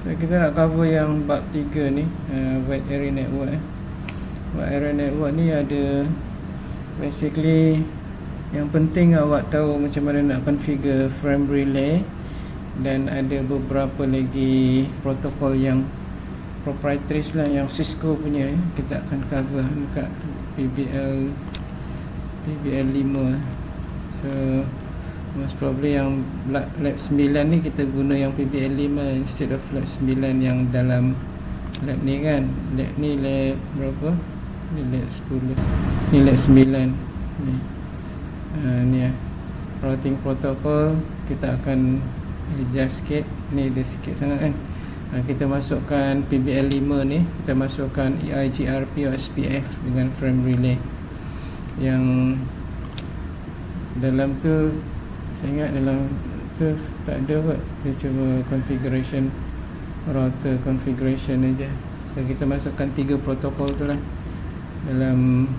So kita nak cover yang bab 3 ni, wide area network. Wide area network ni ada basically yang penting awak tahu macam mana nak configure frame relay, dan ada beberapa lagi protokol yang proprietary lah, yang Cisco punya kita akan cover dekat PBL 5. So most probably yang lab 9 ni kita guna yang PBL 5 instead of lab 9 yang dalam lab ni kan. Lab ni lab berapa? Ni lab 10, ni lab 9 ni. Ni lah routing protocol. Kita akan adjust sikit. Ni dia sikit sangat kan. Kita masukkan PBL 5 ni, kita masukkan EIGRP atau SPF dengan frame relay. Yang dalam tu saya ingat dalam tu tak ada kot, dia cuma configuration, router configuration aja. So kita masukkan 3 protokol tu lah dalam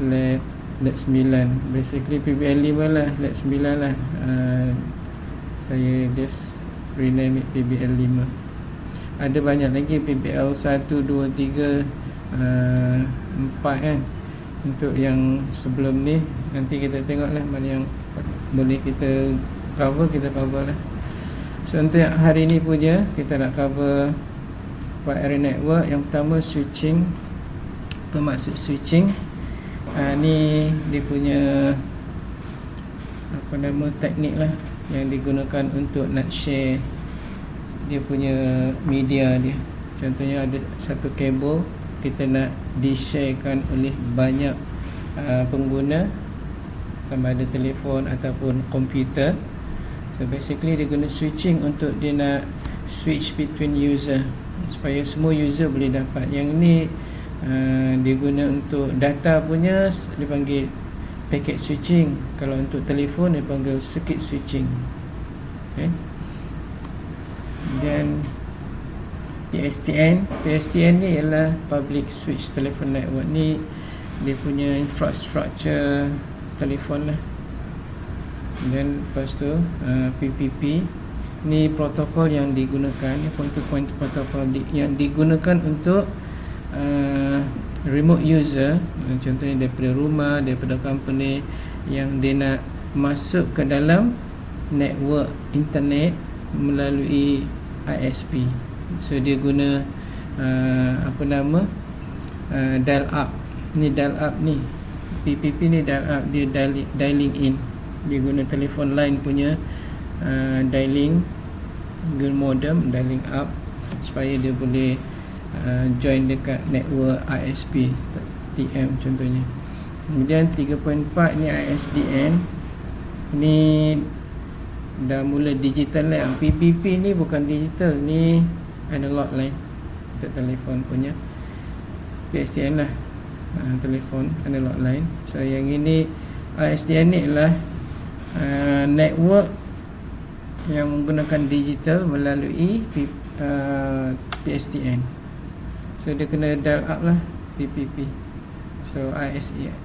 lab 9. Basically PBL 5 lah, lab 9 lah. Saya just rename it PBL 5. Ada banyak lagi PBL 1, 2, 3, 4 kan. Untuk yang sebelum ni nanti kita tengok lah mana yang boleh kita cover, kita cover lah. So untuk hari ni punya kita nak cover wide area network. Yang pertama switching. Apa maksud switching? Ni dia punya apa nama, teknik lah yang digunakan untuk nak share dia punya media dia. Contohnya ada satu kabel kita nak di-sharekan oleh banyak pengguna, sama ada telefon ataupun komputer. So basically dia guna switching untuk dia nak switch between user supaya semua user boleh dapat. Yang ni dia guna untuk data punya, dia panggil packet switching. Kalau untuk telefon dia panggil circuit switching. Okay. Dan PSTN ni ialah Public Switch Telephone Network. Ni dia punya infrastructure telefon lah. Dan lepas tu PPP ni protokol yang digunakan, ni point-to-point protokol yang digunakan untuk remote user. Contohnya daripada rumah, daripada company yang dia nak masuk ke dalam network internet melalui ISP. So dia guna apa nama, dial up. Ni dial up ni, PPP ni dial up, dia dialing in. Dia guna telefon line punya dialing modem, dialing up supaya dia boleh join dekat network ISP TM contohnya. Kemudian 3.4 ni ISDN. Ni dah mula digital line. PPP ni bukan digital, ni analog line untuk telefon punya. PSTN lah, telefon analog line. So yang ini ISDN ni adalah network yang menggunakan digital melalui PSTN. So dia kena dial up lah, PPP. So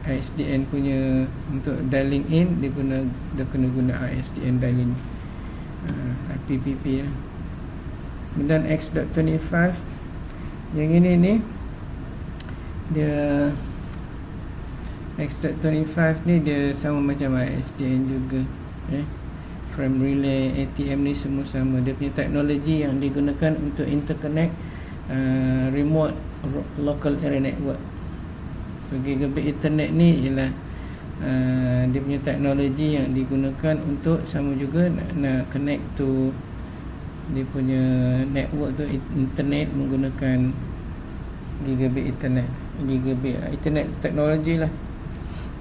ISDN punya untuk dialing in, dia kena guna ISDN dialing, PPP lah. Kemudian X.25, yang ini ni dia X.25 ni dia sama macam ISDN juga. Frame relay, ATM ni semua sama. Dia punya teknologi yang digunakan untuk interconnect remote local area network. So gigabit internet ni ialah dia punya teknologi yang digunakan untuk sama juga nak connect to dia punya network tu, internet menggunakan gigabit internet, gigabit internet teknologi lah.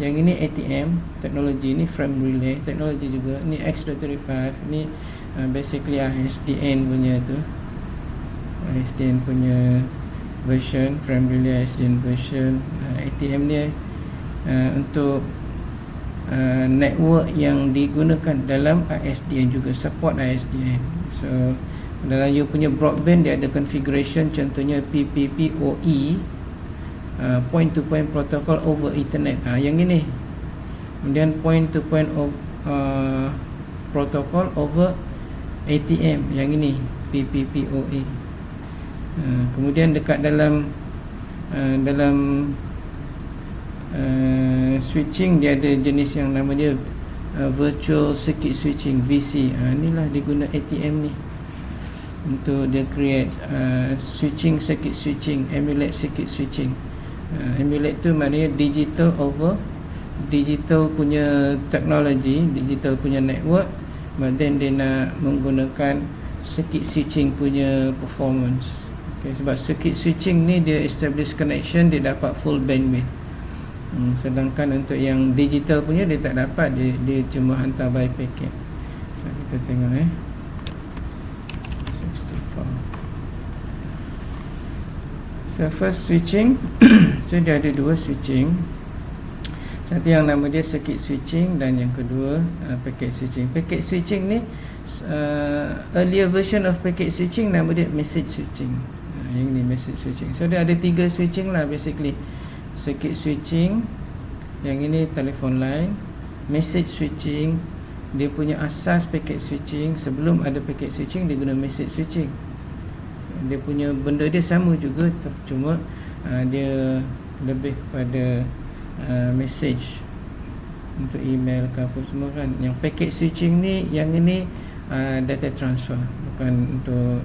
Yang ini ATM teknologi, ni frame relay teknologi juga. Ni X.35, ni basically ISDN punya tu, ISDN punya version, frame relay ISDN version. ATM ni untuk network yang digunakan dalam ISDN juga, support ISDN. So dalam you punya broadband dia ada configuration, contohnya PPPoE, point to point protocol over Ethernet. Yang ini. Kemudian point to point protocol over ATM yang ini PPPoA. Kemudian dekat dalam switching dia ada jenis yang nama dia virtual circuit switching, VC. Inilah diguna ATM ni untuk dia create switching, circuit switching, emulate circuit switching. Emulate tu maknanya digital over digital punya teknologi, digital punya network, but then dia nak menggunakan circuit switching punya performance. Okay, sebab circuit switching ni dia establish connection, dia dapat full bandwidth. Sedangkan untuk yang digital punya dia tak dapat, dia cuma hantar by packet. So kita tengok so first switching. So dia ada dua switching. Satu yang nama dia circuit switching dan yang kedua packet switching. Packet switching ni earlier version of packet switching nama dia message switching. Yang ni message switching. So dia ada tiga switching lah basically. Circuit switching, yang ini telephone line. Message switching, dia punya asas packet switching. Sebelum ada packet switching dia guna message switching. Dia punya benda dia sama juga, cuma dia lebih kepada message untuk email ke apa semua kan. Yang packet switching ni, yang ini data transfer, bukan untuk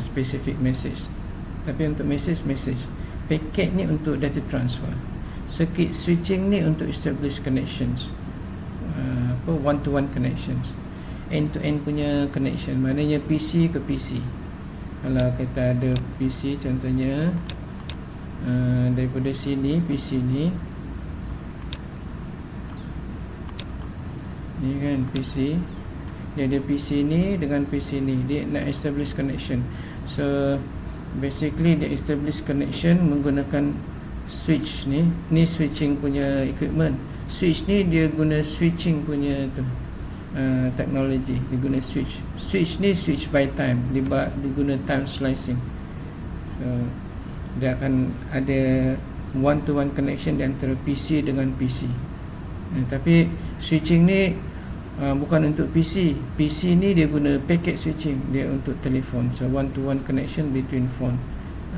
specific message, tapi untuk message. Packet ni untuk data transfer. Circuit switching ni untuk establish connections, one to one connections, end to end punya connection. Maknanya PC ke PC. Kalau kita ada PC contohnya, daripada sini PC ni kan PC, dia ada PC ni dengan PC ni, dia nak establish connection. So basically dia establish connection menggunakan switch ni. Ni switching punya equipment. Switch ni dia guna switching punya tu teknologi. Dia guna switch. Switch ni switch by time, dia guna time slicing. So dia akan ada one to one connection di antara PC dengan PC. Tapi switching ni bukan untuk PC. PC ni dia guna packet switching, dia untuk telefon. So one to one connection between phone.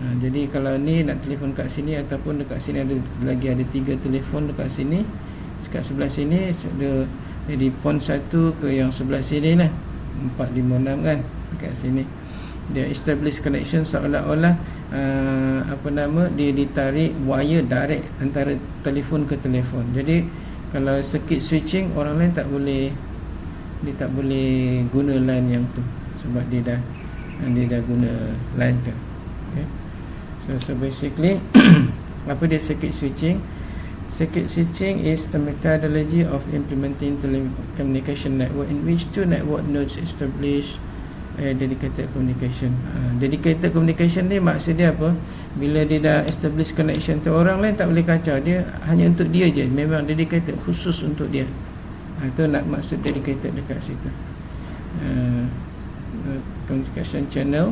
Jadi kalau ni nak telefon kat sini ataupun dekat sini lagi ada 3 telefon dekat sini, dekat sebelah sini, so dia jadi pon 1 ke yang sebelah sini lah, 4, 5, 6 kan dekat sini. Dia establish connection seolah-olah dia ditarik wire direct antara telefon ke telefon. Jadi kalau circuit switching, orang lain tak boleh guna line yang tu, sebab dia dah guna line tu. Okay. So basically apa dia circuit switching? Circuit switching is a methodology of implementing telecommunication network in which two network nodes establish a dedicated communication. Dedicated communication ni maksud dia apa? Bila dia dah establish connection tu, orang lain tak boleh kacau. Dia hanya untuk dia je, memang dedicated, khusus untuk dia. Itu nak maksud dedicated dekat situ. Communication channel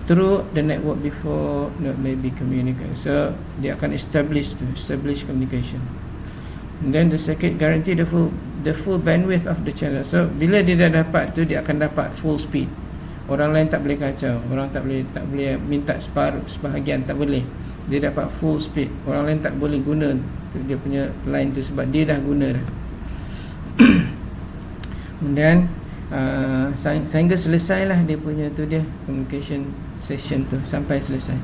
through the network before node may be communicated. So dia akan establish communication. And then the circuit guarantee the full bandwidth of the channel. So bila dia dah dapat tu, dia akan dapat full speed. Orang lain tak boleh kacau. Orang tak boleh minta sebahagian, tak boleh. Dia dapat full speed. Orang lain tak boleh guna dia punya line tu sebab dia dah guna dah. Kemudian sehingga selesai lah dia punya tu, dia communication session tu sampai selesai.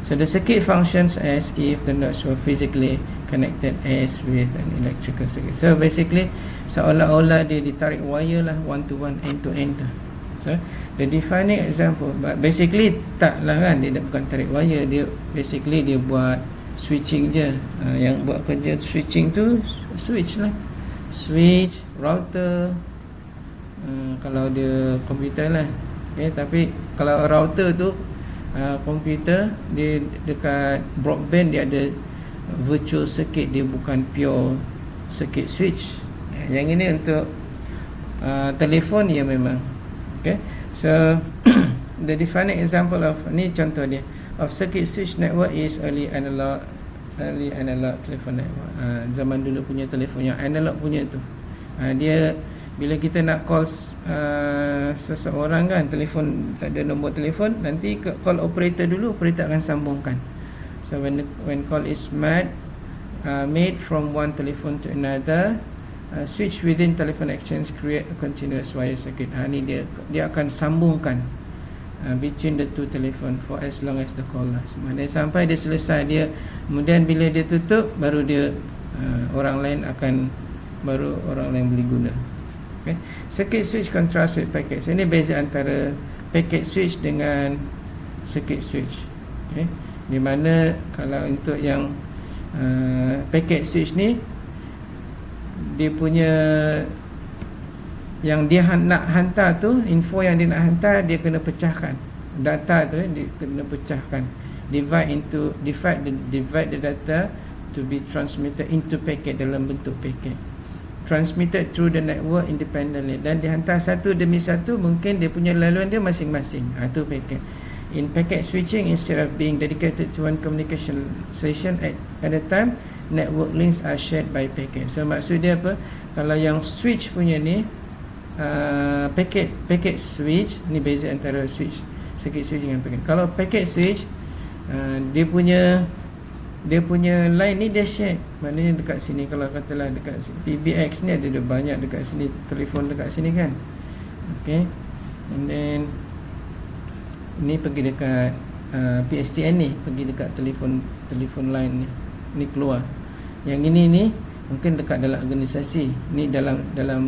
So the circuit functions as if the nodes were physically connected as with an electrical circuit. So basically seolah-olah dia ditarik wire lah, one to one, end to end tu. So the defining example, but basically taklah kan, dia bukan tarik wire, dia basically dia buat switching je. Yang buat kerja switching tu switch lah, switch, router. Kalau dia komputer lah, okay. Tapi kalau router tu komputer, dia dekat broadband dia ada virtual circuit, dia bukan pure circuit switch. Yang ini untuk telefon ya memang. Okay. So the defining example of, ni contoh dia, of circuit switch network is early analog telephone network. Zaman dulu punya telefon yang analog punya tu, dia bila kita nak call seseorang kan, telefon, tak ada nombor telefon, nanti call operator dulu, operator akan sambungkan. So when call is made from one telephone to another, switch within telephone exchange create a continuous wire circuit. Ni dia akan sambungkan between the two telephone for as long as the call lasts. Maknanya sampai dia selesai dia, kemudian bila dia tutup, baru dia orang lain boleh guna. Okay. Circuit switch contrast with packet. So, ini beza antara packet switch dengan circuit switch. Okay. Di mana kalau untuk yang packet switch ni, dia punya yang dia nak hantar tu, info yang dia nak hantar, dia kena pecahkan. Data tu dia kena pecahkan. Divide the data to be transmitted into packet dalam bentuk packet. Transmitted through the network independently, dan dihantar satu demi satu, mungkin dia punya laluan dia masing-masing. Itu packet. In packet switching, instead of being dedicated to one communication session at a time, network links are shared by packet. So maksud dia apa? Kalau yang switch punya ni, packet switch ni beza antara switch, circuit switch dengan packet. Kalau packet switch, dia punya line ni dia share. Maknanya dekat sini, kalau katalah dekat sini, PBX ni ada banyak dekat sini, telefon dekat sini kan. Okay. And then ni pergi dekat PSTN ni, pergi dekat telefon line ni keluar. Yang ini ni mungkin dekat dalam organisasi. Ni dalam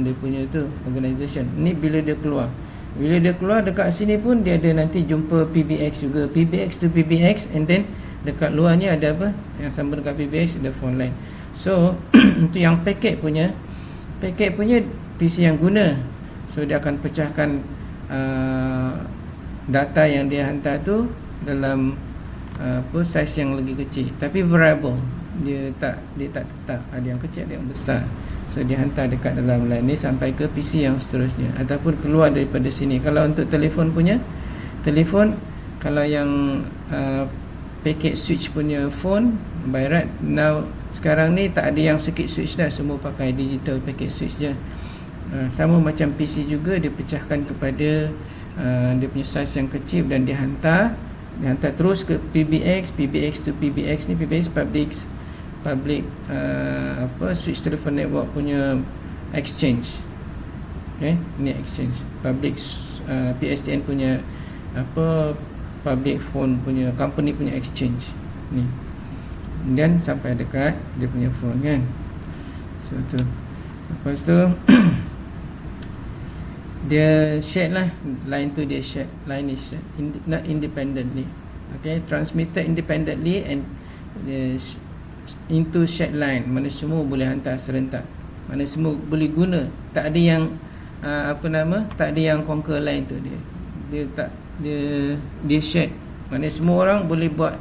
dia punya tu organisation. Ni bila dia keluar. Bila dia keluar dekat sini pun dia ada nanti jumpa PBX juga. PBX to PBX, and then dekat luarnya ada apa? Yang sama dekat PBX ada phone line. So untuk yang packet punya PC yang guna. So dia akan pecahkan data yang dia hantar tu dalam size yang lagi kecil, tapi variable. Dia tak tetap, ada yang kecil, ada yang besar. So dia hantar dekat dalam line ni sampai ke PC yang seterusnya, ataupun keluar daripada sini. Kalau untuk telefon, kalau yang packet switch punya phone, by right now sekarang ni tak ada yang circuit switch dah, semua pakai digital packet switch je. Sama macam PC juga, dia pecahkan kepada dia punya size yang kecil, dan dihantar terus ke PBX to PBX ni. PBX public switch telephone network punya exchange. Okay, ni exchange. Public PSTN punya public phone punya company punya exchange ni. Dan sampai dekat dia punya phone kan. So tu. Lepas tu dia share lah, line tu dia share, line is shared, not independently. Okay, transmitted independently and into shared line. Mana semua boleh hantar serentak, mana semua boleh guna. Tak ada yang tak ada yang conquer line tu. Dia shared. Mana semua orang boleh buat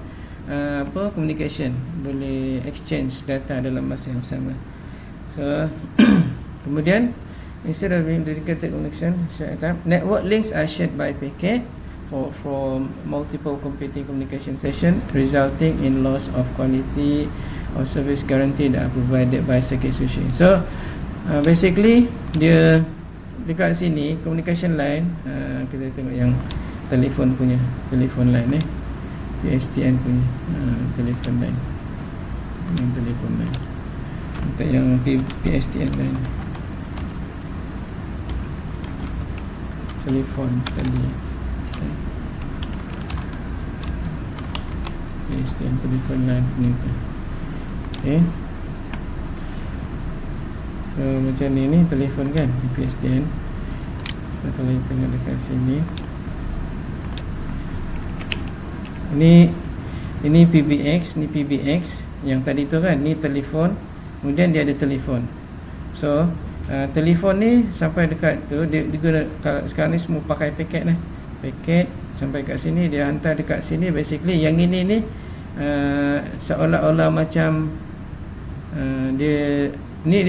communication, boleh exchange data dalam masa yang sama. So kemudian, instead of being dedicated connection, network links are shared by packet for multiple competing communication session, resulting in loss of quality or service guarantee that are provided by circuit switching. So basically dia dekat sini communication line, kita tengok yang telefon line PSTN punya telefon line, yang telefon line, untuk yang PSTN line, telefon tadi, PSTN telefon line ni. Okay. So macam ni telefon kan, PSTN. So kalau kita tengok dekat sini, ini PBX, ni PBX yang tadi tu kan, ni telefon, kemudian dia ada telefon. So telefon ni sampai dekat tu, dia guna, kalau sekarang ni semua pakai paket lah, paket sampai kat sini, dia hantar dekat sini. Basically yang ini ni seolah-olah macam dia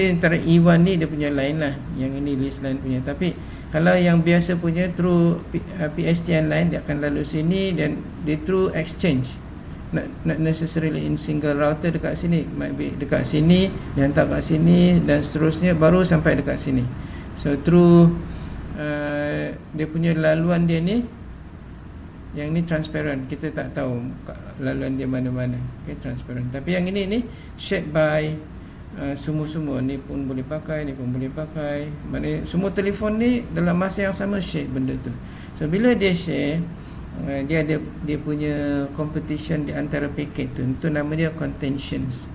antara E1 ni dia punya line lah, yang ini list line punya. Tapi kalau yang biasa punya through PSTN line, dia akan lalu sini, dan dia through exchange, not necessarily in single router dekat sini, might be dekat sini, dia hantar kat sini, dan seterusnya baru sampai dekat sini. So through dia punya laluan dia ni, yang ni transparent, kita tak tahu laluan dia mana-mana. Okay, transparent. Tapi yang ini ni shared by semua-semua. Ni pun boleh pakai, ni pun boleh pakai. Maknanya semua telefon ni dalam masa yang sama share benda tu. So bila dia share, dia punya competition di antara paket tu. Itu nama dia contentions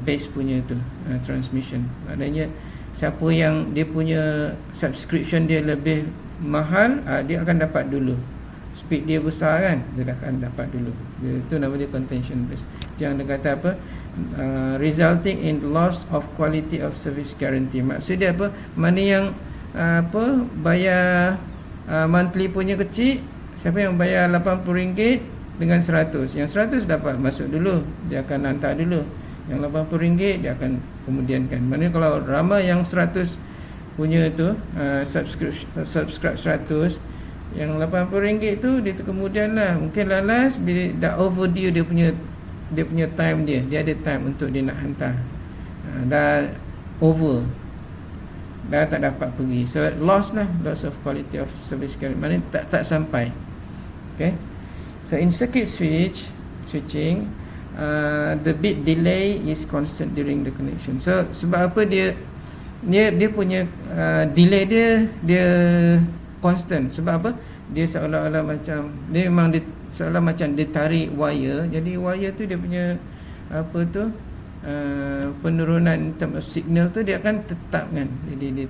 base punya tu, transmission. Maknanya siapa yang dia punya subscription dia lebih mahal, dia akan dapat dulu. Speed dia besar kan, dia akan dapat dulu. Itu nama dia contention base. Yang dia kata apa, resulting in loss of quality of service guarantee. Maksud dia apa, mana yang bayar monthly punya kecil, siapa yang bayar RM80 dengan 100, yang 100 dapat masuk dulu, dia akan hantar dulu. Yang RM80 dia akan kemudiankan. Maknanya kalau ramai yang 100 punya tu, subscribe 100, yang RM80 tu dia tu kemudian lah. Mungkin last bila dah overdue dia punya time dia ada time untuk dia nak hantar, dah over, dah tak dapat pergi. So loss of quality of service. Maknanya tak sampai. Okay. So in circuit switching, the bit delay is constant during the connection. So sebab apa dia punya delay dia constant. Sebab apa? Dia seolah-olah macam seolah macam dia tarik wire. Jadi wire tu dia punya penurunan signal tu dia akan tetap kan. Jadi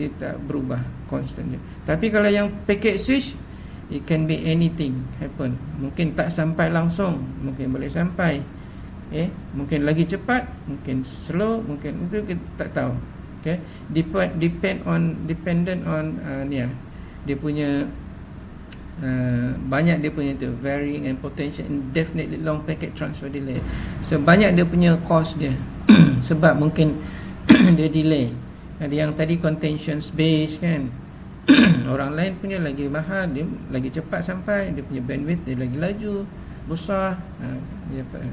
dia tak berubah, constant je. Tapi kalau yang packet switch, it can be anything happen. Mungkin tak sampai langsung, mungkin boleh sampai, mungkin lagi cepat, mungkin slow, mungkin itu kita tak tahu. Okay, dependent on dia punya banyak dia punya tu varying and potential indefinitely long packet transfer delay. So banyak dia punya cost dia sebab mungkin dia delay. Ada yang tadi contentions base kan, orang lain punya lagi mahal, dia lagi cepat sampai, dia punya bandwidth dia lagi laju, besar.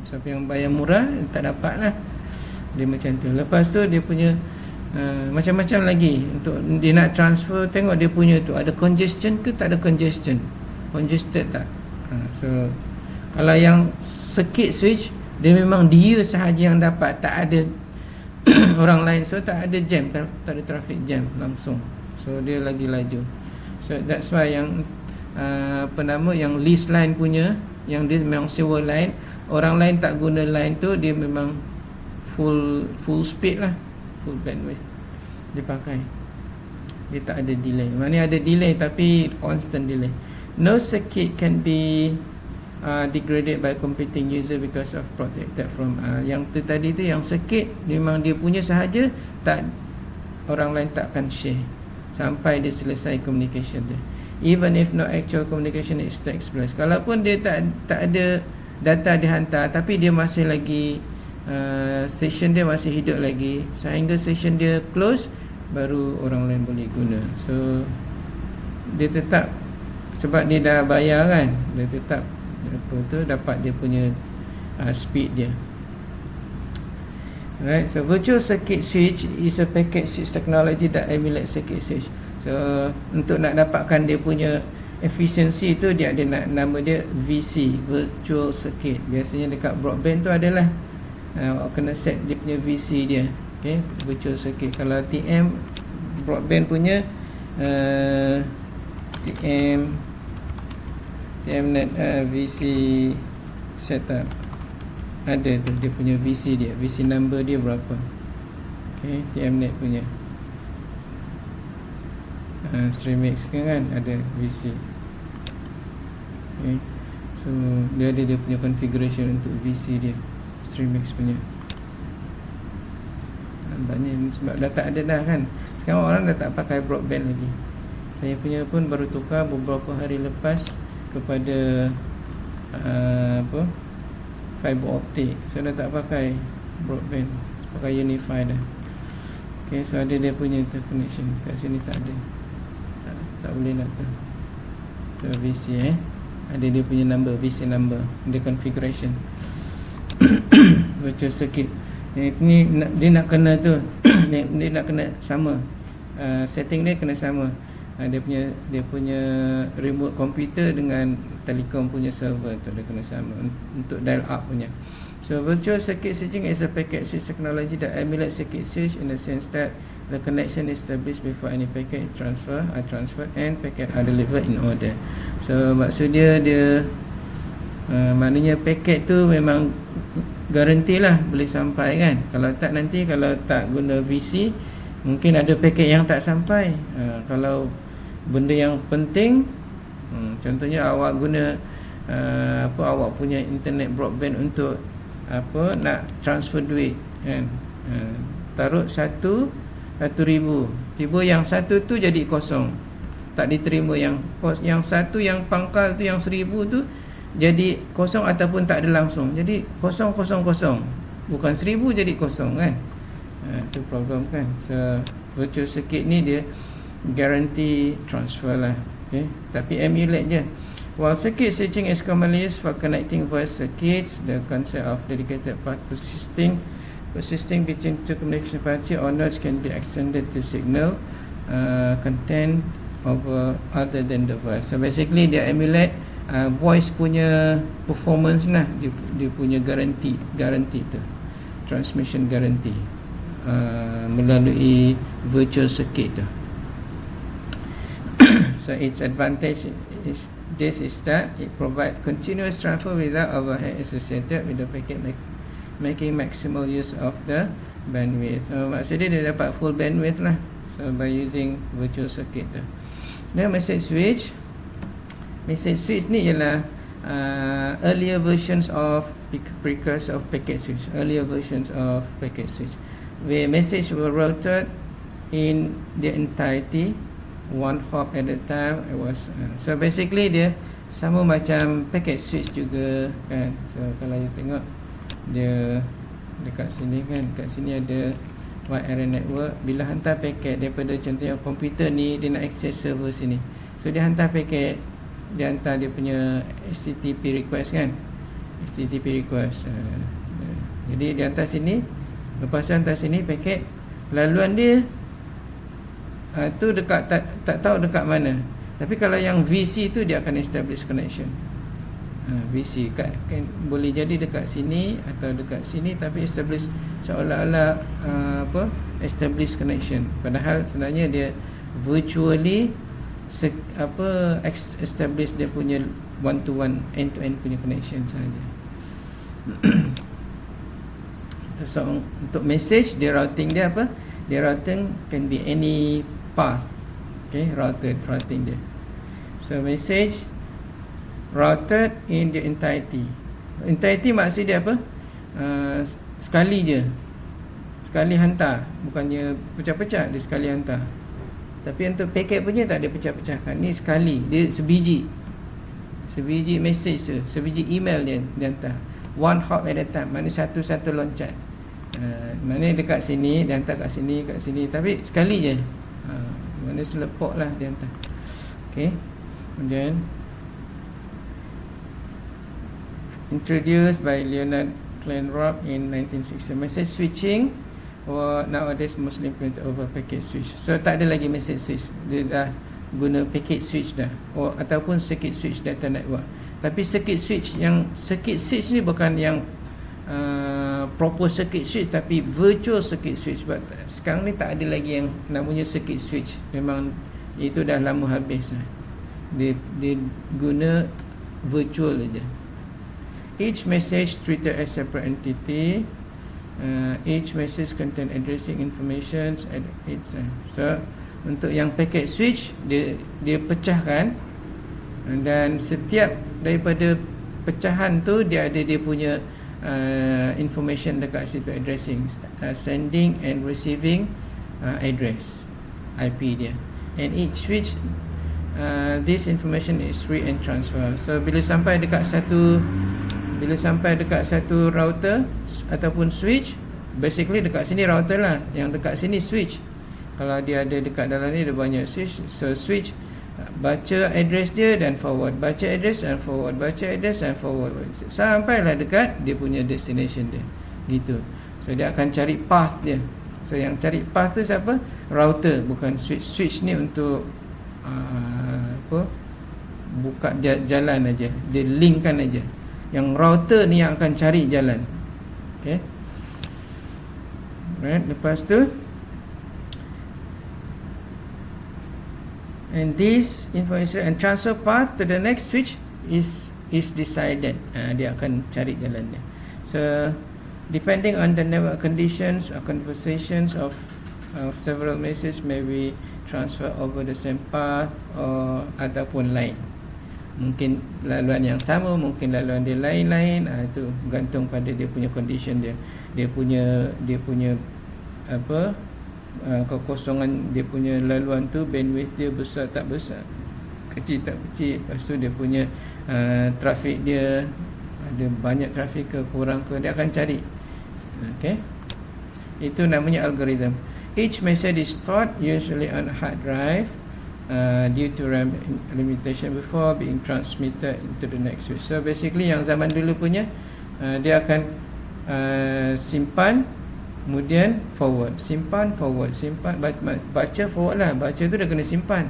Siapa yang bayar murah tak dapat lah. Dia macam tu. Lepas tu dia punya macam-macam lagi untuk dia nak transfer. Tengok dia punya tu ada congestion ke tak ada congestion, congested tak. So kalau yang circuit switch, dia memang dia sahaja yang dapat, tak ada orang lain. So tak ada jam, tak ada traffic jam langsung. So dia lagi laju. So that's why yang yang lease line punya, yang dia memang sewa line, orang lain tak guna line tu, dia memang full speed lah, full bandwidth dia pakai. Dia tak ada delay. Maknanya ada delay tapi constant delay. No circuit can be degraded by competing user because of protected from yang tu tadi tu, yang circuit memang dia punya sahaja, tak, orang lain tak akan share sampai dia selesai communication dia. Even if no actual communication is takes place, kalaupun dia tak ada data dihantar, tapi dia masih lagi session dia masih hidup lagi, sehingga session dia close, baru orang lain boleh guna. So dia tetap, sebab dia dah bayar kan, dia tetap dapat dia punya speed dia. Right, so virtual circuit switch is a packet switch technology that emulates circuit switch. So untuk nak dapatkan dia punya efficiency tu, dia ada nama dia VC, virtual circuit. Biasanya dekat broadband tu adalah kena set dia punya VC dia. Okay, virtual circuit. Kalau TM broadband punya TMnet VC setup, ada tu dia punya VC dia, VC number dia berapa. Okay, TMnet punya Streamix kan ada VC. Okay, so dia ada dia punya configuration untuk VC dia, Streamix punya. Banyak sebab dah tak ada dah kan. Sekarang orang dah tak pakai broadband lagi. Saya punya pun baru tukar beberapa hari lepas kepada fiber optic. Saya dah tak pakai broadband, pakai Unify dah. Okay, so ada dia punya interconnection. Kat sini tak ada, tak boleh nak tu. So VC ada dia punya number, VC number, dia configuration. Virtual circuit ni dia nak kena tu dia nak kena sama setting dia kena sama. Dia punya remote computer dengan Telekom punya server tu dia kena sama untuk dial up punya. So virtual circuit switching is a packet switch technology that emulates circuit switch in the sense that the connection is established before any packet transferred and packet are delivered in order. So maksud dia maknanya paket tu memang garanti lah boleh sampai kan. Kalau tak guna VC, mungkin ada paket yang tak sampai. Kalau benda yang penting, contohnya awak guna awak punya internet broadband untuk nak transfer duit kan, taruh 1,000, tiba yang satu tu jadi kosong, tak diterima. Yang satu yang pangkal tu, yang 1,000 tu jadi kosong ataupun tak ada langsung, jadi kosong, bukan 1,000 jadi kosong kan. Itu problem kan. So virtual circuit ni dia guarantee transfer lah, okay? Tapi emulate je. While circuit switching is commonly used for connecting voice circuits, the concept of dedicated path persisting between two communication party or nodes can be extended to signal content over other than the voice. So basically dia emulate voice punya performance lah, dia punya guarantee tu, transmission guarantee, melalui virtual circuit tu. So its advantage is that it provides continuous transfer without overhead associated with the packet, making maximal use of the bandwidth. So maksudnya dia dapat full bandwidth lah, so by using virtual circuit tu. Then message switch ni ialah earlier versions of precursor of packet switch. Where message were routed in their entirety, one hop at a time. So basically dia sama macam packet switch juga kan. So kalau you tengok dia dekat sini kan, kat sini ada wide area network. Bila hantar paket daripada contohnya komputer ni, dia nak access server sini, so dia hantar paket, dia hantar dia punya HTTP request kan, jadi dia hantar sini, lepas hantar sini paket, laluan dia tu dekat tak tahu dekat mana. Tapi kalau yang VC tu dia akan establish connection. VC kan boleh jadi dekat sini atau dekat sini, tapi establish seolah-olah establish connection, padahal sebenarnya dia virtually establish dia punya one to one, end to end punya connection saja. So untuk message, dia routing dia dia routing can be any path, okay, routing dia. So message routed in the entirety maksud dia sekali hantar, bukannya pecah-pecah, dia sekali hantar. Tapi untuk paket punya tak ada pecah-pecahkan, ni sekali, dia sebiji message tu, sebiji email dia hantar, one hop at a time, maknanya satu-satu loncat. Maknanya dekat sini dia hantar kat sini, tapi sekali je, maknanya selepok lah dia hantar. Okay. Kemudian introduced by Leonard Kleinrock in 1960, message switching or nowadays mostly implemented over packet switch. So tak ada lagi message switch, dia dah guna packet switch dah, ataupun circuit switch data network. Tapi circuit switch ni bukan yang proper circuit switch, tapi virtual circuit switch. Sebab sekarang ni tak ada lagi yang namanya circuit switch, memang itu dah lama habis lah. Dia guna virtual aja. Each message treated as separate entity. Each message contain addressing information at its end. So untuk yang packet switch, dia pecahkan, dan setiap daripada pecahan tu dia ada dia punya information dekat situ, addressing, sending and receiving address, IP dia. And each switch, this information is free and transfer. So bila sampai dekat satu router ataupun switch, basically dekat sini router lah, yang dekat sini switch. Kalau dia ada dekat dalam ni ada banyak switch, so switch baca address dia dan forward, baca address dan forward, baca address dan forward, sampailah dekat dia punya destination dia, gitu. So dia akan cari path dia. So yang cari path tu siapa? Router, bukan switch. Switch ni untuk buka jalan aja, dia linkkan aja. Yang router ni yang akan cari jalan. Okay. Right, lepas tu, and this information and transfer path to the next switch is decided. Dia akan cari jalan dia. So depending on the network conditions or conversations of several messages may be transfer over the same path or ataupun lain. Mungkin laluan yang sama, mungkin laluan dia lain-lain. Itu gantung pada dia punya condition dia. Dia punya kekosongan dia punya laluan tu, bandwidth dia besar tak besar, kecil tak kecil. Lepas tu dia punya trafik dia ada banyak trafik ke kurang ke, dia akan cari. Okay, itu namanya algorithm. Each message is stored usually on a hard drive due to RAM limitation before being transmitted into the next switch. So basically yang zaman dulu punya, dia akan simpan, kemudian forward, simpan, forward, simpan, baca forward lah. Baca tu dah kena simpan.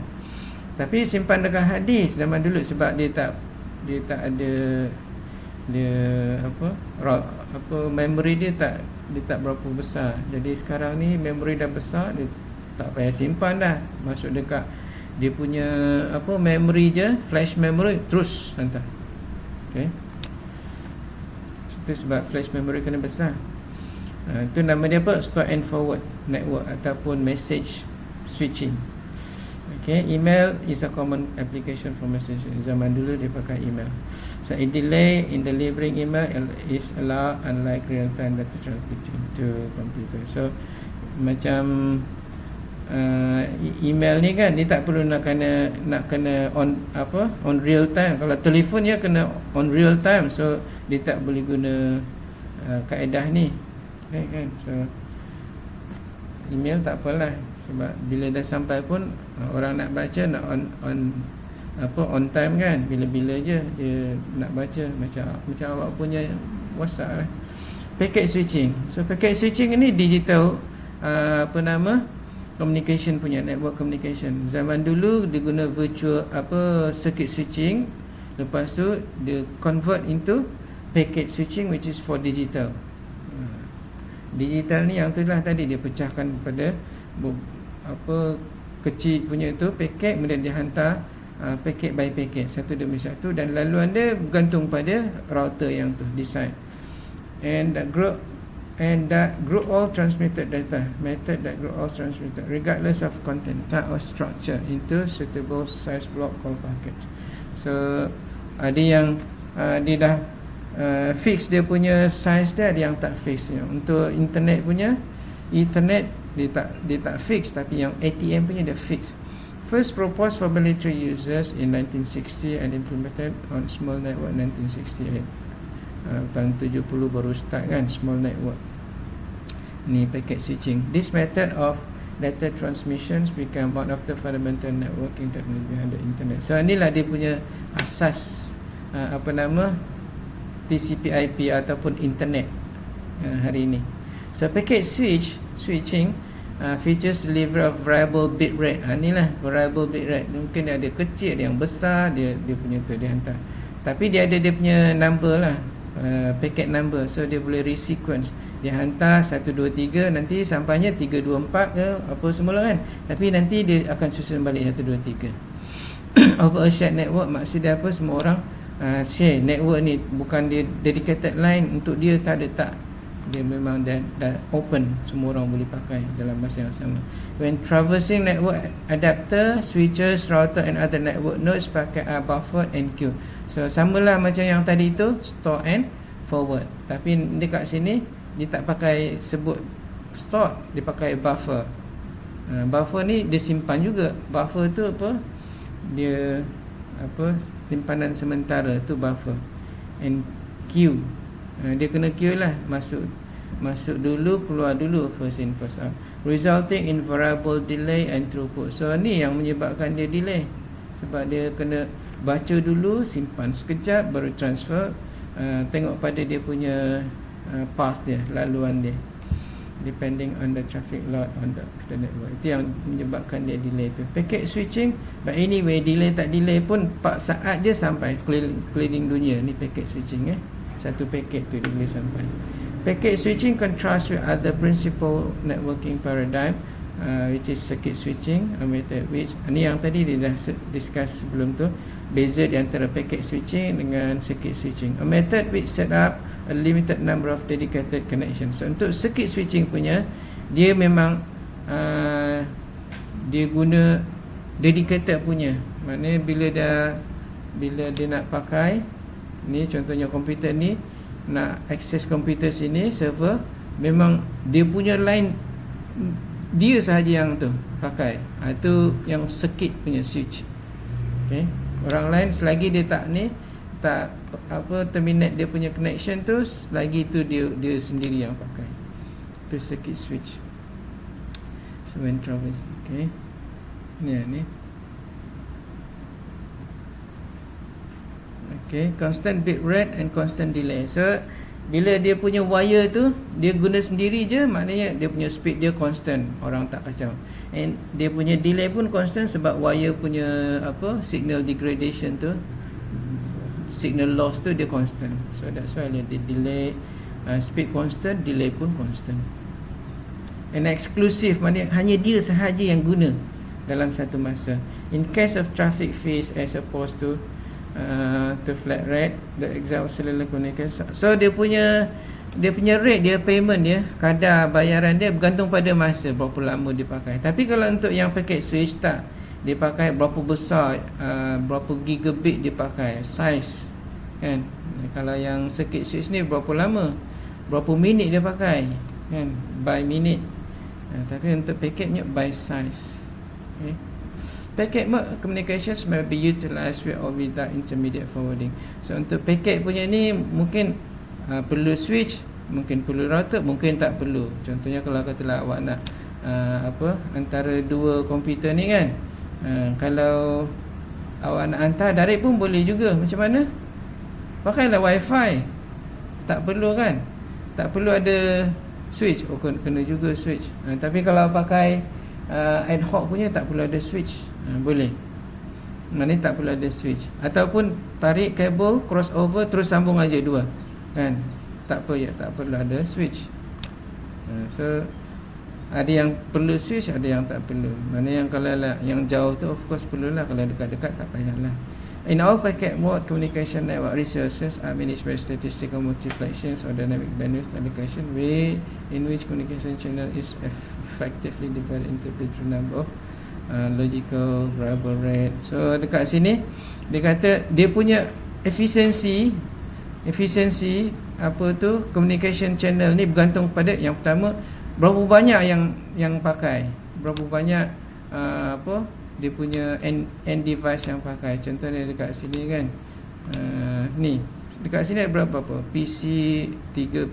Tapi simpan dekat hard disk zaman dulu, sebab dia tak ada memory dia tak berapa besar. Jadi sekarang ni memory dah besar, dia tak payah simpan dah, masuk dekat dia punya memory je, flash memory, terus hantar. Okay, itu sebab flash memory kena besar. Itu nama dia apa? Store and forward network ataupun message switching. Okay, email is a common application for message. Zaman dulu dia pakai email. So a delay in delivering email is allowed unlike real-time data transmitting to computer. So macam email ni kan, dia tak perlu nak kena on real time. Kalau telefon dia kena on real time, so dia tak boleh guna kaedah ni. Okay, kan? So email tak apalah, sebab bila dah sampai pun orang nak baca nak on time kan, bila-bila je dia nak baca, macam awak punya WhatsApp lah. Packet switching. So packet switching ni digital communication punya, network communication. Zaman dulu dia guna virtual circuit switching, lepas tu dia convert into packet switching which is for digital. Digital ni yang tu lah tadi, dia pecahkan pada kecil punya tu paket, kemudian dia hantar paket by paket, satu demi satu, dan laluan dia bergantung pada router yang tu decide. And that group all transmitted data method that group all transmitted regardless of content, type or structure into suitable size block called packets. So ada yang dia dah fix dia punya size dia, ada yang tak fix. Untuk internet punya, Ethernet dia tak fix, tapi yang ATM punya dia fix. First proposed for military users in 1960 and implemented on small network 1968. Tahun 70 baru start kan small network ni, packet switching. This method of data transmissions become one of the fundamental networking technology behind the internet. So inilah dia punya asas TCP/IP ataupun internet hari ini. So packet switching features delivery of variable bit rate. Inilah variable bit rate. Mungkin ada kecil, ada yang besar, dia punya tu dia hantar. Tapi dia ada dia punya number lah, packet number. So dia boleh resequence. Dia hantar 1 2 3, nanti sampainya 3 2 4 ke apa semula kan. Tapi nanti dia akan susun balik 1 2 3. Over a shared network, maksud dia apa? Semua orang share network ni, bukan dia dedicated line untuk dia, tak ada, tak. Dia memang dah open, semua orang boleh pakai dalam masa yang sama. When traversing network, adapter, switches, router and other network nodes pakai buffer and queue. So samalah macam yang tadi tu, store and forward. Tapi dekat sini dia tak pakai sebut store, dia pakai buffer. Buffer ni dia simpan juga. Buffer tu apa? Dia simpanan sementara tu buffer. And queue, dia kena queue lah, masuk dulu, keluar dulu, first in first out, resulting in variable delay and throughput. So ni yang menyebabkan dia delay, sebab dia kena baca dulu, simpan sekejap, baru transfer. Tengok pada dia punya path dia, laluan dia. depending on the traffic load on the network. Itu yang menyebabkan dia delay tu. Packet switching, but anyway delay tak delay pun 4 saat je sampai keliling dunia ni packet switching. Satu packet tu dia boleh sampai. Packet switching contrasts with other principal networking paradigm, which is circuit switching, a method which ni yang tadi dia dah discuss sebelum tu, beza di antara packet switching dengan circuit switching. A method which set up a limited number of dedicated connections. So untuk circuit switching punya, dia memang dia guna dedicated punya. Maknanya bila dia nak pakai ni, contohnya komputer ni nak akses komputer sini, server, memang dia punya line dia sahaja yang tu pakai. Itu yang circuit punya switch. Okay. Orang lain selagi dia tak terminate dia punya connection tu, selagi tu dia sendiri yang pakai. Itu circuit switch. So controversy. Okay. Ni. Okay, constant bit rate and constant delay. So bila dia punya wire tu dia guna sendiri je, maknanya dia punya speed dia constant, orang tak kacau. And dia punya delay pun constant sebab wire punya signal degradation tu, signal loss tu dia constant. So that's why dia delay, speed constant, delay pun constant. And exclusive, maknanya hanya dia sahaja yang guna dalam satu masa. In case of traffic phase as opposed to flat rate, the example cellular communication. So dia punya rate, dia payment dia, kadar bayaran dia bergantung pada masa, berapa lama dia pakai. Tapi kalau untuk yang packet switch tak, dia pakai berapa besar, berapa gigabit dia pakai, size kan. Kalau yang circuit switch ni berapa lama, berapa minit dia pakai kan, by minute. Tapi untuk packetnya by size. Okay. Packet mode communications may be utilized with or without intermediate forwarding. So untuk packet punya ni mungkin perlu switch, mungkin perlu router, mungkin tak perlu. Contohnya kalau katalah awak nak antara dua komputer ni kan, kalau awak nak hantar direct pun boleh juga. Macam mana? Pakailah wifi. Tak perlu kan? Tak perlu ada switch. Oh, kena juga switch. Tapi kalau pakai ad hoc punya, tak perlu ada switch. Boleh. Mana tak perlu ada switch. Ataupun tarik kabel, crossover, terus sambung aja dua kan. Tak perlu ada switch. So ada yang perlu switch, ada yang tak perlu. Mana yang kalau yang jauh tu of course perlulah. Kalau dekat-dekat tak payahlah. In all packet mode communication network resources are managed by statistical multiplexers or dynamic bandwidth allocation, way in which communication channel is effectively divided into a number of logical variable rate. So dekat sini dia kata dia punya efisiensi communication channel ni bergantung pada yang pertama, berapa banyak yang pakai, berapa banyak dia punya end device yang pakai. Contohnya dekat sini kan, ni dekat sini ada berapa PC, 3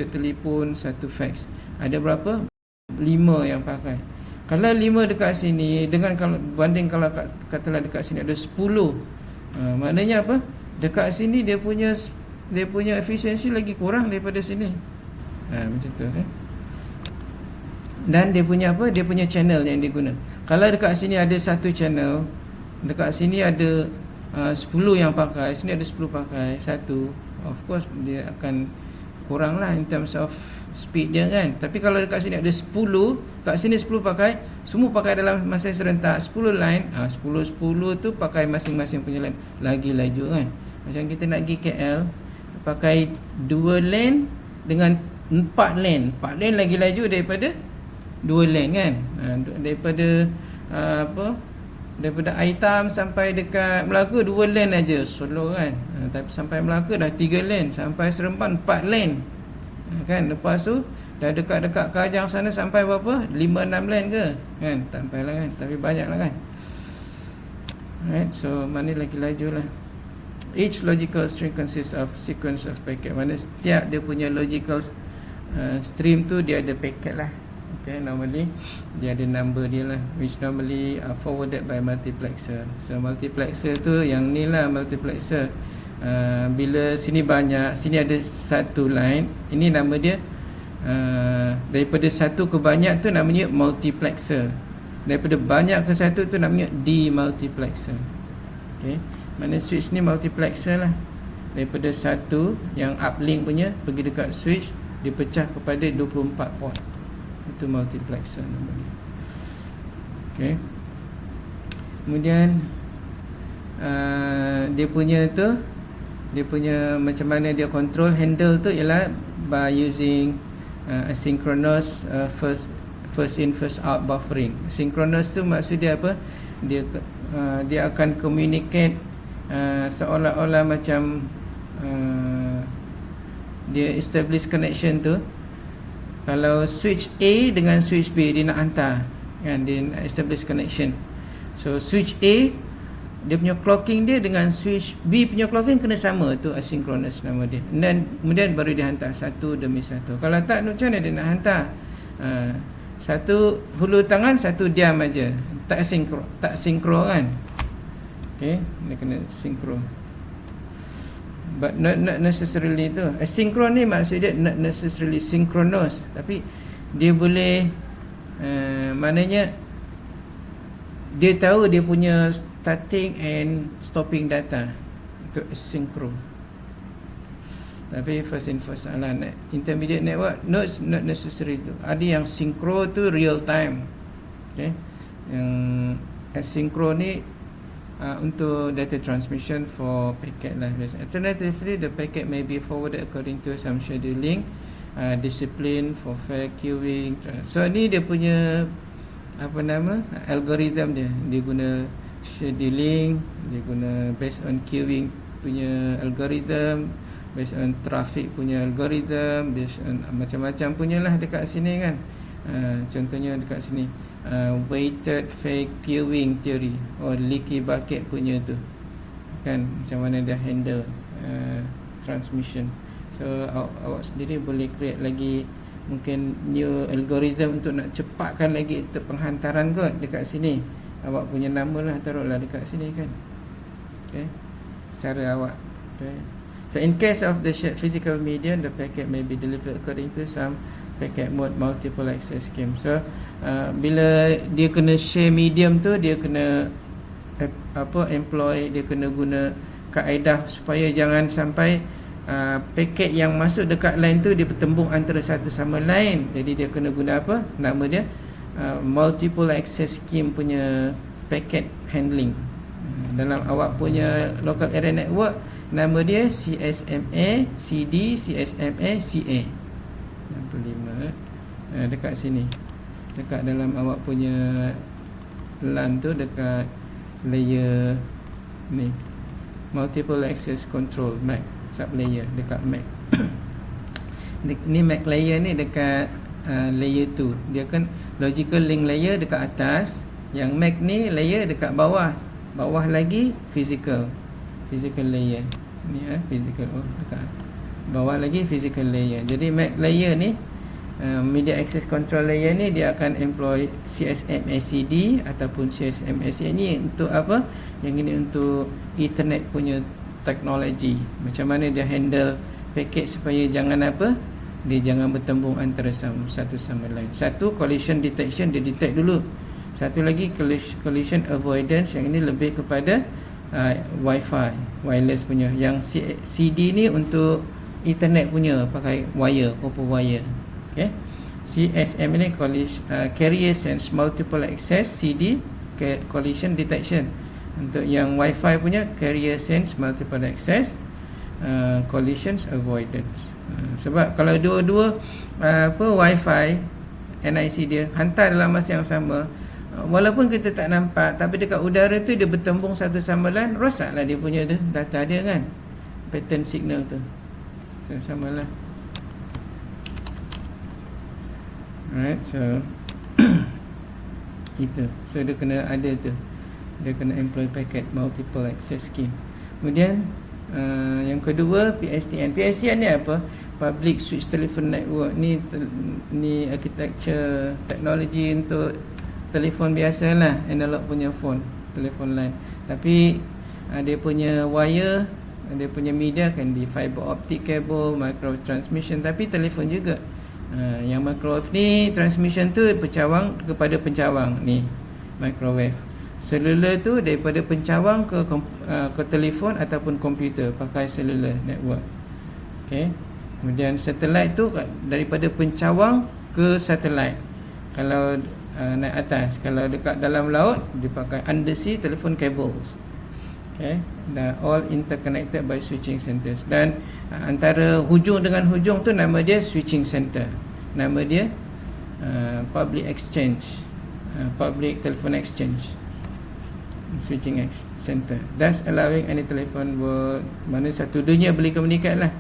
telefon, 1 fax. Ada berapa? 5 yang pakai. Kalau 5 dekat sini dengan kalau banding kalau katalah dekat sini ada 10, maknanya apa? Dekat sini dia punya efisiensi lagi kurang daripada sini. Macam tu kan. Dan dia punya Dia punya channel yang diguna. Kalau dekat sini ada satu channel, dekat sini ada 10 yang pakai, sini ada 10 pakai, satu, of course dia akan kurang lah in terms of speed dia kan. Tapi kalau dekat sini ada 10, kat sini 10 pakai, semua pakai dalam masa serentak, 10 line, 10 tu pakai masing-masing punya line, lagi laju kan. Macam kita nak pergi KL, pakai 2 lane dengan 4 lane. 4 lane lagi laju daripada 2 lane kan. Daripada Aitam sampai dekat Melaka 2 lane aja slow kan. Tapi sampai Melaka dah 3 lane, sampai Seremban 4 lane kan. Lepas tu dah dekat-dekat Kajang sana sampai berapa? 5-6 lane ke kan? Tak sampai lah kan, tapi banyak lah kan. Alright, so mana lagi laju lah. Each logical stream consists of sequence of packet. Mana setiap dia punya logical stream tu dia ada packet lah. Okay, normally dia ada number dia lah, which normally are forwarded by multiplexer. So multiplexer tu yang ni lah multiplexer. Bila sini banyak, sini ada satu line, ini nama dia Daripada satu ke banyak tu namanya multiplexer. Daripada banyak ke satu tu namanya demultiplexer. Okay. Mana switch ni multiplexer lah. Daripada satu yang uplink punya pergi dekat switch, dipecah kepada 24 port. Itu multiplexer namanya. Okay. Kemudian dia punya macam mana dia control handle tu ialah by using asynchronous first in first out buffering. Synchronous tu maksud dia apa? Dia akan communicate seolah-olah macam dia establish connection tu. Kalau switch A dengan switch B dia nak hantar, kan, dia nak establish connection. So switch A, dia punya clocking dia dengan switch B punya clocking kena sama, tu asynchronous nama dia. Dan kemudian baru dia hantar satu demi satu. Kalau tak, macam mana dia nak hantar? Satu hulur tangan, satu diam aja. Tak sinkro kan? Okay, dia kena sinkro. But not necessarily tu. Asynchron ni maksud dia not necessarily synchronous, tapi dia boleh maknanya dia tahu dia punya starting and stopping data. Itu synchro. Tapi first in first out lah. Intermediate network not necessary tu. Ada yang synchro tu real time. Okay. Yang asynchro ni untuk data transmission for packet lah. Alternatively, the packet may be forwarded according to some scheduling discipline for fair queuing. So ni dia punya algorithm dia. Dia guna scheduling, dia guna based on queuing punya algorithm, based on traffic punya algorithm, based on macam-macam punyalah dekat sini kan. Contohnya dekat sini weighted fair queuing theory leaky bucket punya tu kan, macam mana dia handle transmission. So awak sendiri boleh create lagi mungkin new algorithm untuk nak cepatkan lagi penghantaran kot dekat sini. Awak punya nama lah, taruhlah dekat sini kan. Okay, cara awak. Okay. So in case of the shared physical medium, the packet may be delivered according to some packet mode multiple access scheme. So bila dia kena share medium tu, dia kena employ, dia kena guna kaedah supaya jangan sampai paket yang masuk dekat line tu dia bertembung antara satu sama lain. Jadi dia kena guna apa? Nama dia multiple access scheme punya packet handling. Dalam awak punya local area network, nama dia CSMA CD CSMA CA 65. Dekat sini, dekat dalam awak punya LAN tu, dekat layer ni, multiple access control MAC sub layer, dekat MAC. Ni MAC layer ni dekat layer 2. Dia kan logical link layer dekat atas, yang MAC ni layer dekat bawah. Bawah lagi physical layer. Ni physical, dekat bawah lagi physical layer. Jadi MAC layer ni, media access control layer ni, dia akan employ CSMACD ataupun CSMACD ni untuk apa? Yang ini untuk Ethernet punya teknologi. Macam mana dia handle paket supaya jangan apa? Dia jangan bertembung antara satu sama lain. Satu, collision detection, dia detect dulu. Satu lagi collision avoidance, yang ini lebih kepada Wi-Fi, wireless punya. Yang CD ni untuk Ethernet punya, pakai wire, copper wire. Okay. CSM ni carrier sense multiple access, CD collision detection. Untuk yang Wi-Fi punya, carrier sense multiple access, collisions avoidance. Sebab kalau dua-dua Wi-Fi NIC dia hantar dalam masa yang sama, walaupun kita tak nampak, tapi dekat udara tu dia bertembung satu sama lain, rosaklah dia punya data dia kan, pattern signal tu. Samalah. Alright, so itu. So dia kena ada tu, dia kena employ packet multiple access scheme. Kemudian yang kedua, PSTN. PSTN ni apa? Public Switch Telephone Network. Ni architecture teknologi untuk telefon biasa lah, analog punya phone, telefon line. Tapi dia punya wire, dia punya media kan di fiber optic cable, micro transmission. Tapi telefon juga, Yang microwave ni transmission tu pencawang kepada pencawang ni, microwave. Cellular tu daripada pencawang ke telefon ataupun komputer pakai cellular network. Okey. Kemudian satellite tu daripada pencawang ke satellite. Kalau naik atas, kalau dekat dalam laut dia pakai undersea telephone cables. Okay, dan all interconnected by switching centers. Dan antara hujung dengan hujung tu nama dia switching center. Nama dia public exchange, public telephone exchange, switching center. Thus allowing any telephone world, mana satu dunia boleh komunikasi lah.